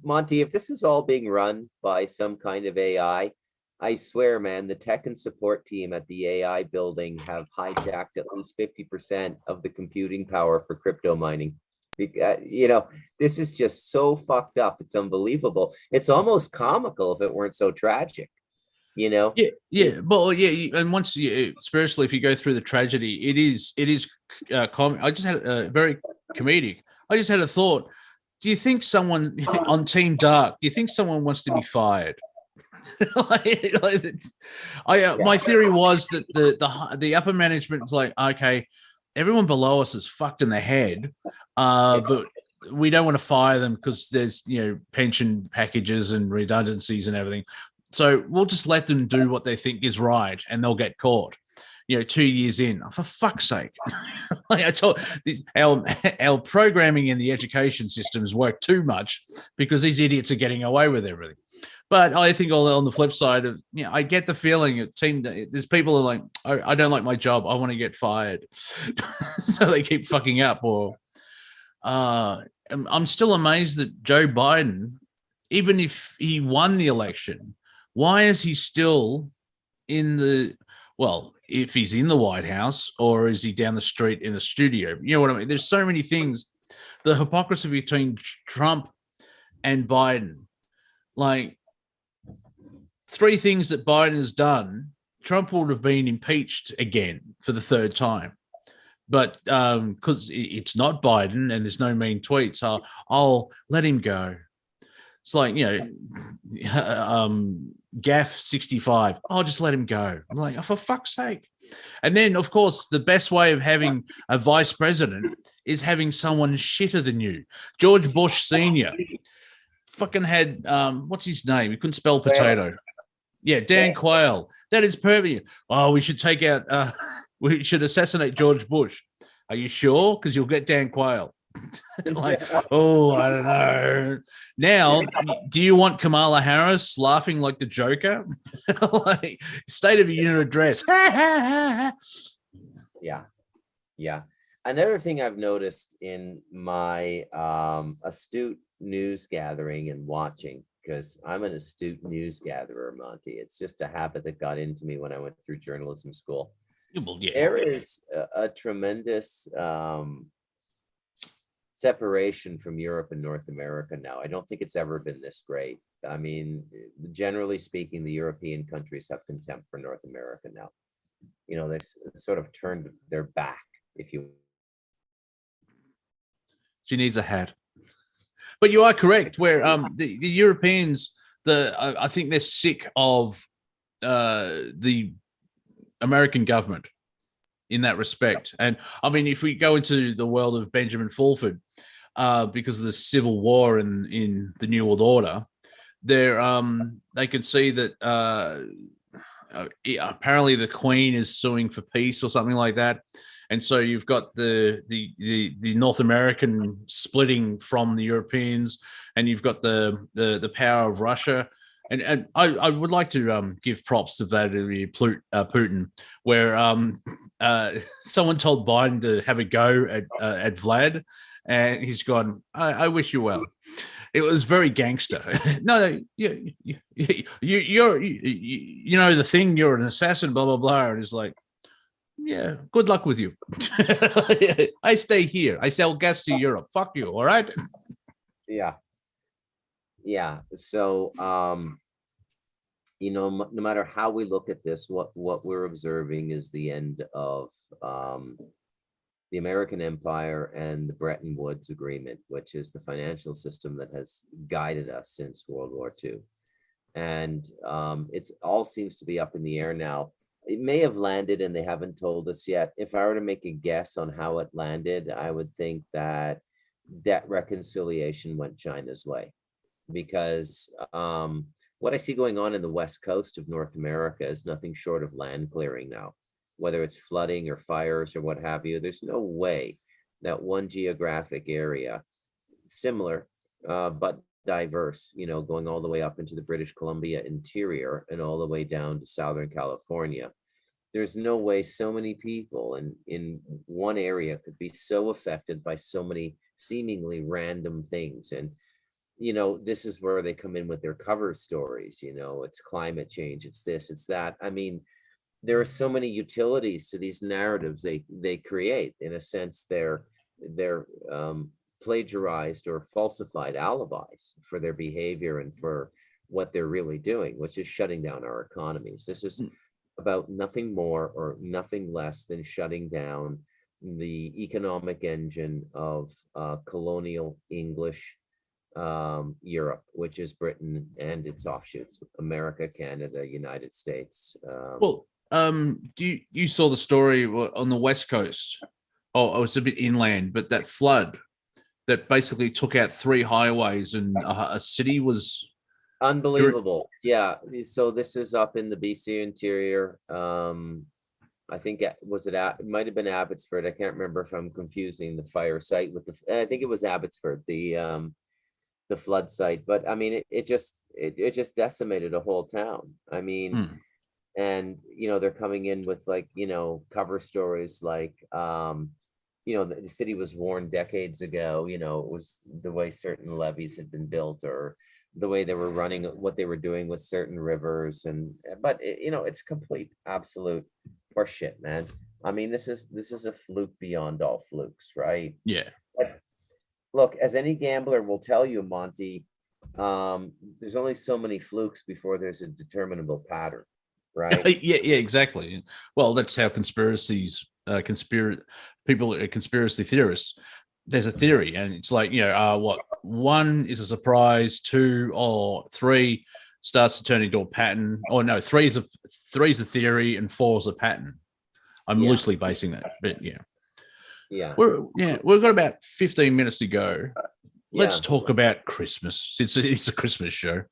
Monty, if this is all being run by some kind of AI, I swear, man, the tech and support team at the AI building have hijacked at least 50% of the computing power for crypto mining. This is just so fucked up. It's unbelievable. It's almost comical if it weren't so tragic, Yeah. And once especially if you go through the tragedy, it is comic. I just had very comedic. I just had a thought. Do you think someone on Team Dark, do you think someone wants to be fired? My theory was that the upper management is like, okay, everyone below us is fucked in the head, but we don't want to fire them because there's pension packages and redundancies and everything, so we'll just let them do what they think is right and they'll get caught 2 years in. For fuck's sake. Like I told our programming in the education systems work too much because these idiots are getting away with everything. But I think on the flip side of, I get the feeling there's people who are like, I don't like my job, I want to get fired. So they keep fucking up. Or I'm still amazed that Joe Biden, even if he won the election, why is he still if he's in the White House, or is he down the street in a studio? You know what I mean? There's so many things. The hypocrisy between Trump and Biden, like, 3 things that Biden has done, Trump would have been impeached again for the 3rd time. But because it's not Biden and there's no mean tweets, I'll let him go. It's like, Gaff 65. Oh, just let him go. I'm like, oh, for fuck's sake. And then, of course, the best way of having a vice president is having someone shitter than you. George Bush Sr. fucking had, what's his name? He couldn't spell potato. Yeah, Dan Quayle. That is perfect. Oh, we should take out, we should assassinate George Bush. Are you sure? Because you'll get Dan Quayle. Like, oh, I don't know. Now, do you want Kamala Harris laughing like the Joker? Like, State of the Union address. Yeah. Another thing I've noticed in my astute news gathering and watching, because I'm an astute news gatherer, Monty. It's just a habit that got into me when I went through journalism school. Well, yeah. There is a tremendous separation from Europe and North America now. I don't think it's ever been this great. I mean, generally speaking, the European countries have contempt for North America now. They've sort of turned their back, if you. She needs a hat. But you are correct, where the Europeans, I think they're sick of the American government in that respect. And I mean, if we go into the world of Benjamin Fulford, because of the civil war in the New World Order, they could see that apparently the Queen is suing for peace or something like that. And so you've got the North American splitting from the Europeans, and you've got the power of Russia. And I would like to give props to Vladimir Putin, where someone told Biden to have a go at Vlad, and he's gone, I wish you well. It was very gangster. No, you're the thing, you're an assassin, blah, blah, blah. And it's like, yeah, good luck with you. I stay here. I sell gas to Europe. Fuck you, all right? Yeah. So, no matter how we look at this, what we're observing is the end of the American Empire and the Bretton Woods Agreement, which is the financial system that has guided us since World War II. And it's all seems to be up in the air now. It may have landed and they haven't told us yet. If I were to make a guess on how it landed, I would think that debt reconciliation went China's way, because what I see going on in the West Coast of North America is nothing short of land clearing now, whether it's flooding or fires or what have you. There's no way that one geographic area, similar but diverse, going all the way up into the British Columbia interior and all the way down to Southern California. There's no way so many people in one area could be so affected by so many seemingly random things. And, this is where they come in with their cover stories. It's climate change, it's this, it's that. I mean, there are so many utilities to these narratives they create. In a sense, they're plagiarized or falsified alibis for their behavior and for what they're really doing, which is shutting down our economies. This is about nothing more or nothing less than shutting down the economic engine of colonial English Europe, which is Britain and its offshoots, America, Canada, United States. You saw the story on the West Coast? Oh, it was a bit inland, but that flood that basically took out 3 highways and a city was unbelievable. Yeah. So this is up in the BC interior. I think it might have been Abbotsford. I can't remember if I'm confusing the fire site with I think it was Abbotsford, the flood site. But I mean, it just decimated a whole town. I mean, and they're coming in with cover stories like the city was warned decades ago. It was the way certain levees had been built, or the way they were running, what they were doing with certain rivers. But it's complete, absolute horseshit, man. I mean, this is a fluke beyond all flukes, right? Yeah. But look, as any gambler will tell you, Monty, there's only so many flukes before there's a determinable pattern, right? Yeah, exactly. Well, that's how conspiracy theorists, there's a theory, and it's like, one is a surprise, 2 or 3 starts to turn into a pattern. Or no, three's a theory, and 4 is a pattern. I'm loosely basing that, but yeah. We've got about 15 minutes to go. Let's talk about Christmas. It's a Christmas show.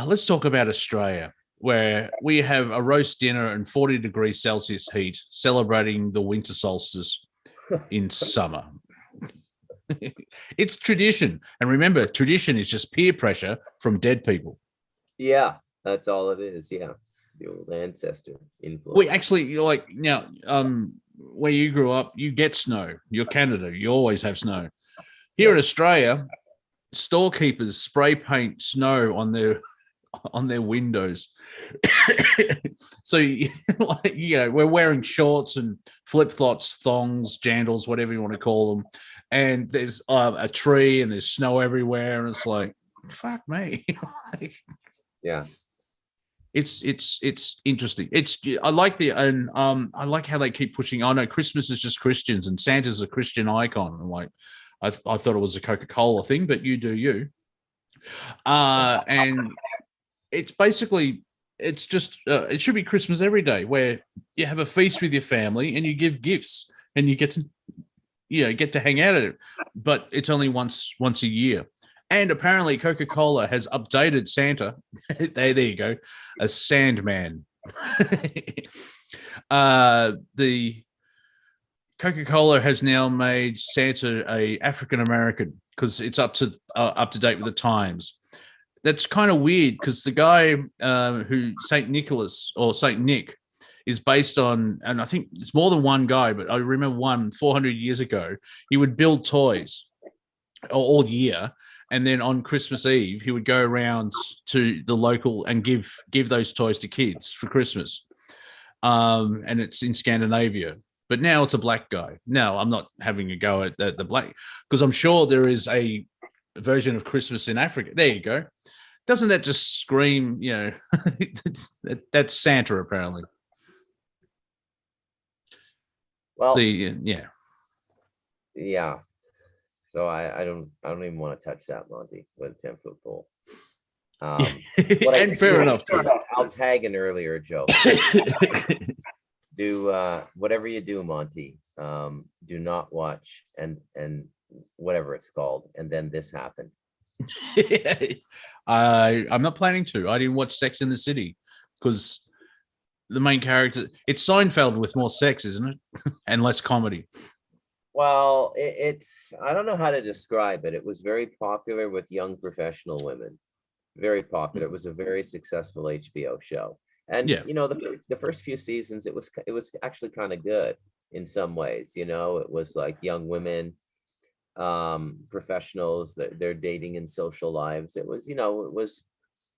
Let's talk about Australia, where we have a roast dinner and 40 degrees Celsius heat, celebrating the winter solstice in summer. It's tradition. And remember, tradition is just peer pressure from dead people. Yeah, that's all it is. Yeah. The old ancestor influence. We actually, like, now, where you grew up, you get snow. You're Canada. You always have snow. Here in Australia, storekeepers spray paint snow on their windows. So, we're wearing shorts and flip-flops, thongs, jandals, whatever you want to call them. And there's a tree and there's snow everywhere. And it's like, fuck me. Yeah. It's interesting. I like I like how they keep pushing. I know Christmas is just Christians and Santa's a Christian icon. I'm like, I thought it was a Coca-Cola thing, but you do you. And it's basically, it's just it should be Christmas every day, where you have a feast with your family and you give gifts and you get to hang out at it. But it's only once a year. And apparently Coca-Cola has updated Santa. There you go. A Sandman. The Coca-Cola has now made Santa a African American because it's up to date with the times. That's kind of weird because the guy who Saint Nicholas or Saint Nick is based on, and I think it's more than one guy, but I remember 400 years ago, he would build toys all year. And then on Christmas Eve, he would go around to the local and give those toys to kids for Christmas. And it's in Scandinavia. But now it's a black guy. No, I'm not having a go at the black, because I'm sure there is a version of Christmas in Africa. There you go. Doesn't that just scream, that's Santa, apparently. Well, see, yeah. Yeah. So I don't even want to touch that, Monty, with a 10-foot pole. And fair enough. I'll tag an earlier joke. Do whatever you do, Monty. Do not watch and whatever it's called, and then this happened. I'm not planning to. I didn't watch Sex in the City because the main character, it's Seinfeld with more sex, isn't it? And less comedy. Well, it's, I don't know how to describe it. It was very popular with young professional women. Very popular. It was a very successful HBO show. And, the first few seasons, it was actually kind of good in some ways. It was like young women, professionals, that they're dating in social lives. It was, it was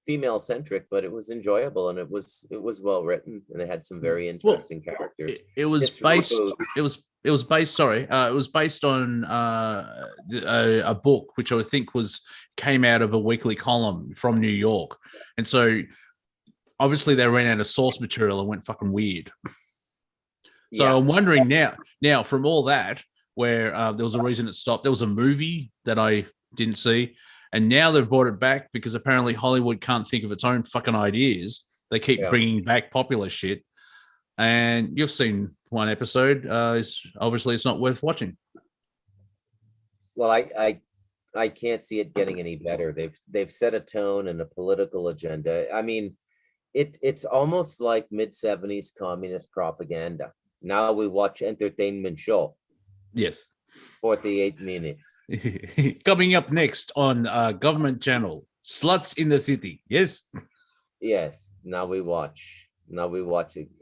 female centric, but it was enjoyable and it was well written, and they had some very interesting characters. It was based on a book which I think came out of a weekly column from New York, and so obviously they ran out of source material and went fucking weird. So I'm wondering now from all that, where there was a reason it stopped. There was a movie that I didn't see. And now they've brought it back because apparently Hollywood can't think of its own fucking ideas. They keep bringing back popular shit. And you've seen one episode. Obviously, it's not worth watching. Well, I can't see it getting any better. They've set a tone and a political agenda. I mean, it's almost like mid-70s communist propaganda. Now we watch entertainment show. Yes. 48 minutes. Coming up next on government channel, Sluts in the City. Yes. Yes. Now we watch an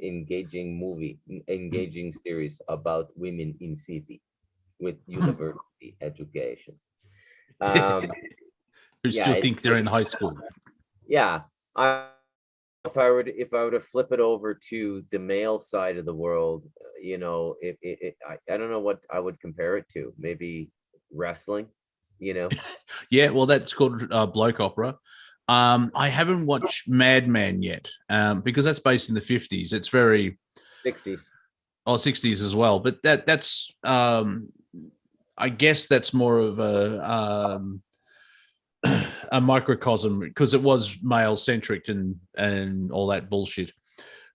engaging series about women in city with university education. Who still think they're in high school. Yeah. If I were to flip it over to the male side of the world, I don't know what I would compare it to. Maybe wrestling, Yeah, well, that's called bloke opera. I haven't watched Mad Men yet because that's based in the 50s. It's very 60s. Oh, 60s as well. But that's I guess that's more of a microcosm because it was male centric and all that bullshit.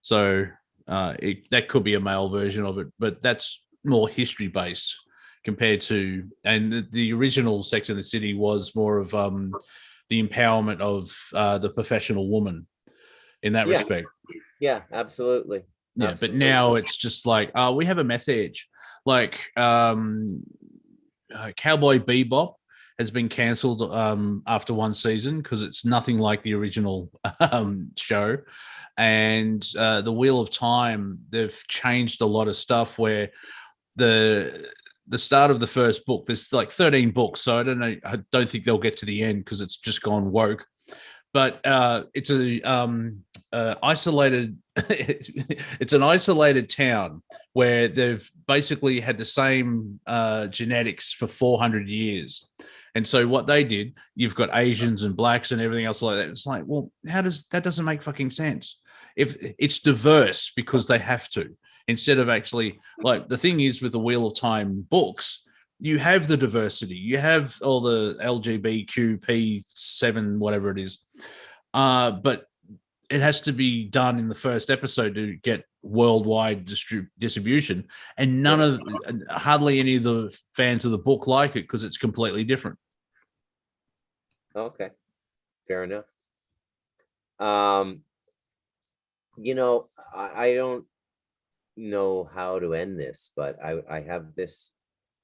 So that could be a male version of it, but that's more history based compared to, and the original Sex and the City was more of the empowerment of the professional woman in that respect. Yeah, absolutely. Yeah, but now it's just like, we have a message. Like Cowboy Bebop has been cancelled after one season because it's nothing like the original show. And the Wheel of Time, they've changed a lot of stuff where the start of the first book, there's like 13 books. So I don't know. I don't think they'll get to the end because it's just gone woke. But it's a isolated. It's an isolated town where they've basically had the same genetics for 400 years. And so what they did, you've got Asians and blacks and everything else like that. It's like, well, that doesn't make fucking sense. If it's diverse because they have to, instead of actually, like, the thing is with the Wheel of Time books, you have the diversity, you have all the LGBTQ7, whatever it is. But it has to be done in the first episode to get worldwide distribution. And hardly any of the fans of the book like it because it's completely different. Okay, fair enough. I don't know how to end this, but I have this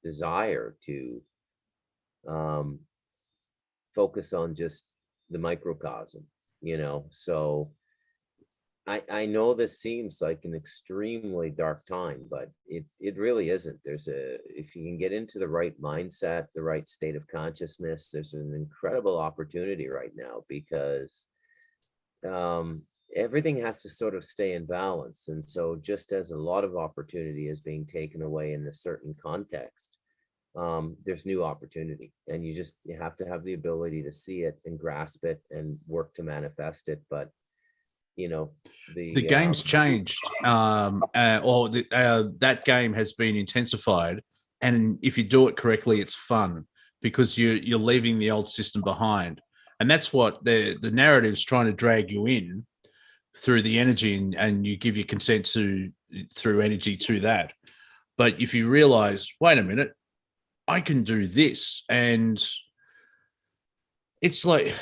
desire to focus on just the microcosm, so I know this seems like an extremely dark time, but it really isn't. If you can get into the right mindset, the right state of consciousness, there's an incredible opportunity right now because everything has to sort of stay in balance. And so just as a lot of opportunity is being taken away in a certain context, there's new opportunity, and you have to have the ability to see it and grasp it and work to manifest it. But the game's changed, that game has been intensified, and if you do it correctly, it's fun because you're leaving the old system behind, and that's what the narrative's trying to drag you in through the energy, and you give your consent through energy to that. But if you realize, wait a minute, I can do this, and it's like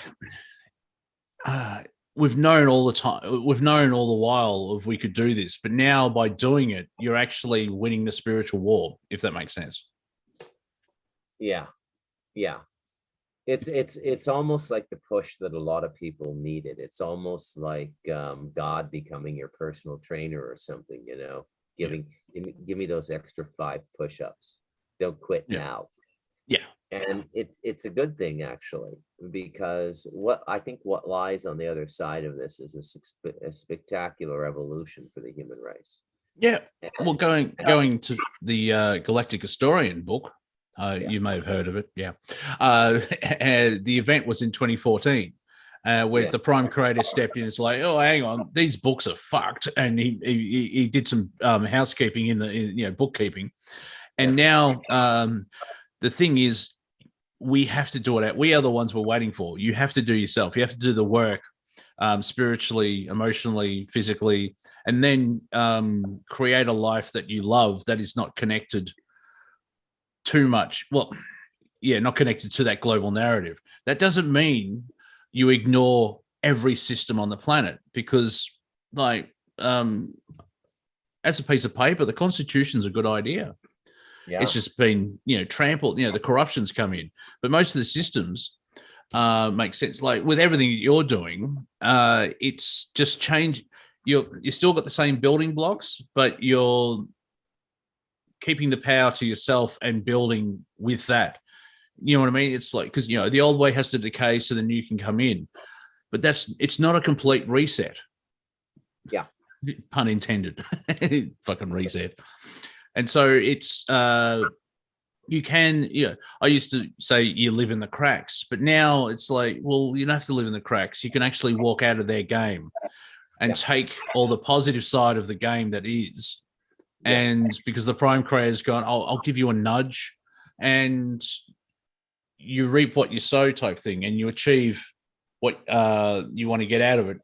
we've known all the time, we've known all the while of we could do this, but now by doing it, you're actually winning the spiritual war, if that makes sense. Yeah. It's almost like the push that a lot of people needed. It's almost like God becoming your personal trainer or something, give me those extra 5 push-ups. Don't quit now. Yeah. And it's a good thing, actually, because what lies on the other side of this is a spectacular evolution for the human race. Yeah. Well, going to the Galactic Historian book, you may have heard of it. Yeah. The event was in 2014. Where the Prime Creator stepped in. It's like, oh, hang on, these books are fucked, and he did some housekeeping in bookkeeping, and now the thing is, we have to do it. We are the ones we're waiting for. You have to do yourself. You have to do the work, spiritually, emotionally, physically, and then create a life that you love that is not connected too much. Well, yeah, not connected to that global narrative. That doesn't mean you ignore every system on the planet, because as a piece of paper, the Constitution's a good idea. Yeah. It's just been, trampled, the corruption's come in. But most of the systems make sense. Like with everything that you're doing, it's just changed. You still got the same building blocks, but you're keeping the power to yourself and building with that. You know what I mean? It's like, because, the old way has to decay so the new can come in. But it's not a complete reset. Yeah. Pun intended. Fucking reset. And so it's, you can, I used to say you live in the cracks, but now it's like, well, you don't have to live in the cracks. You can actually walk out of their game and take all the positive side of the game that is. And because the Prime Creator's gone, I'll give you a nudge and you reap what you sow type thing, and you achieve what you want to get out of it,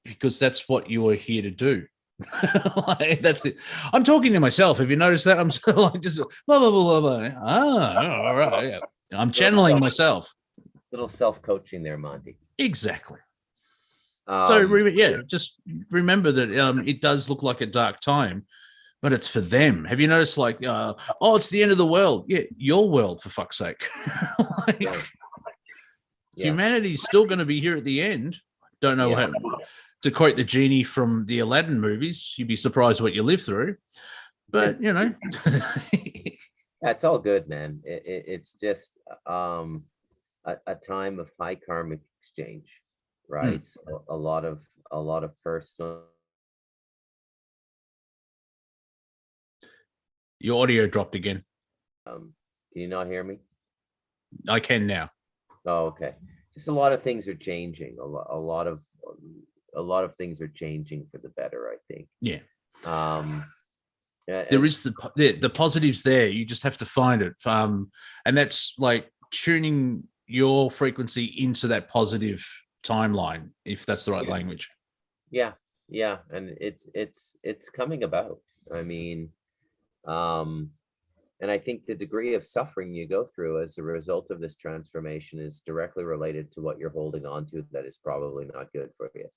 because that's what you are here to do. Like, that's it. I'm talking to myself. Have you noticed that? I'm sort of like just blah blah blah blah blah. Ah, all right. Yeah. I'm channeling myself. Little self-coaching there, Monty. Exactly. So just remember that it does look like a dark time, but it's for them. Have you noticed, like, oh, it's the end of the world? Yeah, your world, for fuck's sake. Like, humanity's still going to be here at the end. Don't know how. To quote the genie from the Aladdin movies, you'd be surprised what you live through. But, you know. That's all good, man. It's just a time of high karmic exchange, right? So a lot of personal. Your audio dropped again. Can you not hear me? I can now. Oh, okay. Just a lot of things are changing. A lot of things are changing for the better, I think. Yeah. There is the positives there. You just have to find it. And that's like tuning your frequency into that positive timeline, if that's the right language. Yeah. And it's coming about. I mean, and I think the degree of suffering you go through as a result of this transformation is directly related to what you're holding on to that is probably not good for you.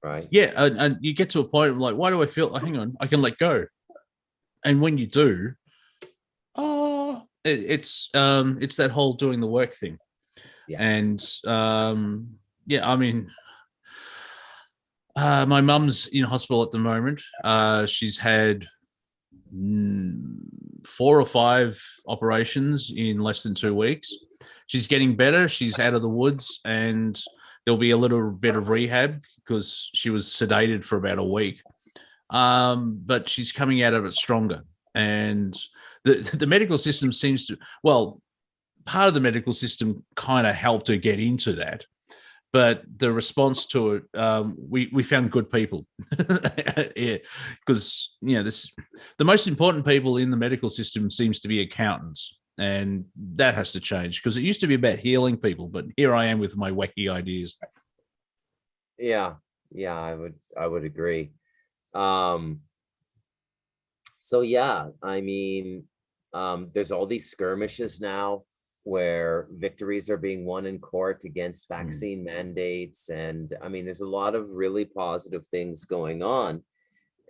Right. Yeah, and you get to a point of like, why do I feel? Hang on, I can let go. And when you do, it's that whole doing the work thing. Yeah. And I mean, my mum's in hospital at the moment. She's had 4 or 5 operations in less than 2 weeks. She's getting better. She's out of the woods, and there'll be a little bit of rehab because she was sedated for about a week. But she's coming out of it stronger. And the medical system seems to, well, part of the medical system kind of helped her get into that. But the response to it, we found good people. Yeah, because, you know, the most important people in the medical system seems to be accountants. And that has to change, because it used to be about healing people, but here I am with my wacky ideas. Yeah, I would agree. So yeah, I mean, there's all these skirmishes now where victories are being won in court against vaccine mandates, and I mean, there's a lot of really positive things going on.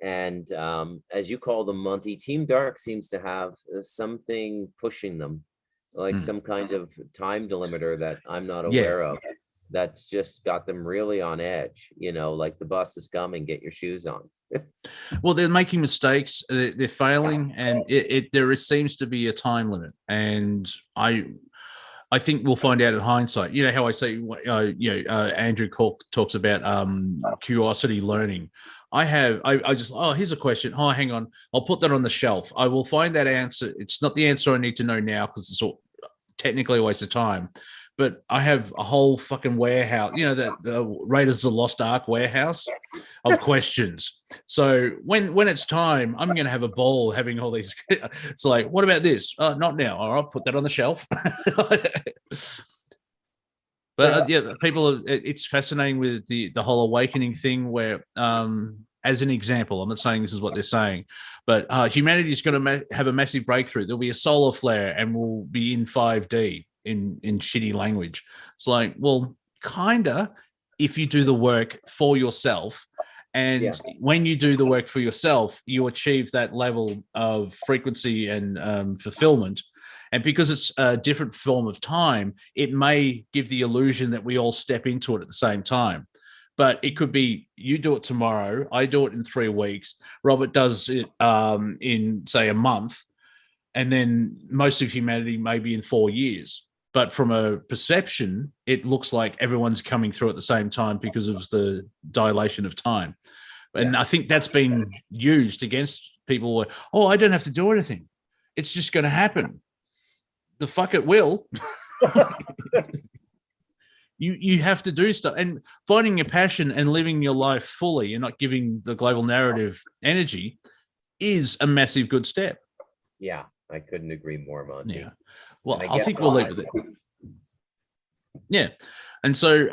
And as you call them, Monty, Team Dark seems to have something pushing them, like some kind of time delimiter that I'm not aware of, that's just got them really on edge, you know, like the bus is coming, get your shoes on. Well, they're making mistakes, they're failing, and there seems to be a time limit. And I think we'll find out in hindsight. You know how I say, Andrew talks about curiosity learning. I just, here's a question. Oh, hang on. I'll put that on the shelf. I will find that answer. It's not the answer I need to know now, because it's all technically a waste of time. But I have a whole fucking warehouse, you know, that Raiders of the Lost Ark warehouse of questions. So when it's time, I'm going to have a ball having all these. It's like, what about this? Not now. All right, put that on the shelf. But people, it's fascinating with the whole awakening thing where, as an example, I'm not saying this is what they're saying, but humanity is going to have a massive breakthrough. There'll be a solar flare and we'll be in 5D in shitty language. It's like, well, kinda, if you do the work for yourself. And when you do the work for yourself, you achieve that level of frequency and fulfillment. And because it's a different form of time, it may give the illusion that we all step into it at the same time. But it could be you do it tomorrow, I do it in 3 weeks, Robert does it in, say, a month, and then most of humanity maybe in 4 years. But from a perception, it looks like everyone's coming through at the same time because of the dilation of time. And I think that's been used against people where, oh, I don't have to do anything. It's just going to happen. The fuck it will. You have to do stuff, and finding your passion and living your life fully and not giving the global narrative energy is a massive good step. Yeah, I couldn't agree more, Monty. Yeah. Well, And I guess think we'll what? leave it there. Yeah. And so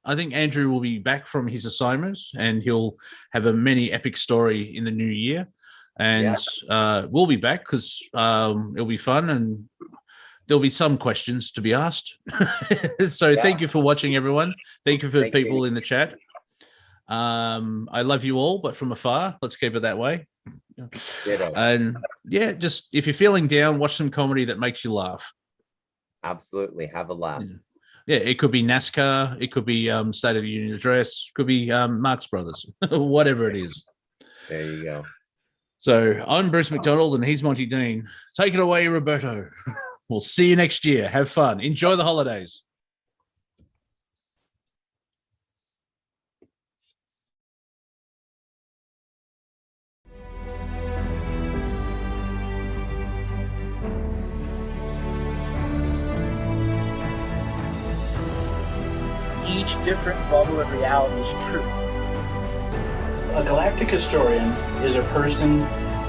I think Andrew will be back from his assignments and he'll have a mini epic story in the new year. And we'll be back because it'll be fun and there'll be some questions to be asked. So thank you for watching, everyone. Thank you for people in the chat. I love you all, but from afar. Let's keep it that way. And yeah, just if you're feeling down, watch some comedy that makes you laugh. Absolutely. Have a laugh. Yeah, it could be NASCAR, it could be State of the Union Address, it could be Marx Brothers, whatever it is. There you go. So I'm Bruce MacDonald and he's Monty Dean. Take it away, Roberto. We'll see you next year. Have fun. Enjoy the holidays. Each different bubble of reality is true. A galactic historian is a person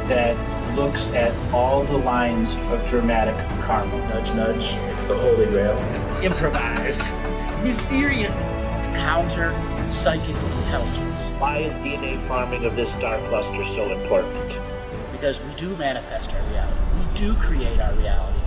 that looks at all the lines of dramatic karma. Nudge, nudge. It's the holy grail. Improvise. Mysterious. It's counter psychic intelligence. Why is DNA farming of this star cluster so important? Because we do manifest our reality. We do create our reality.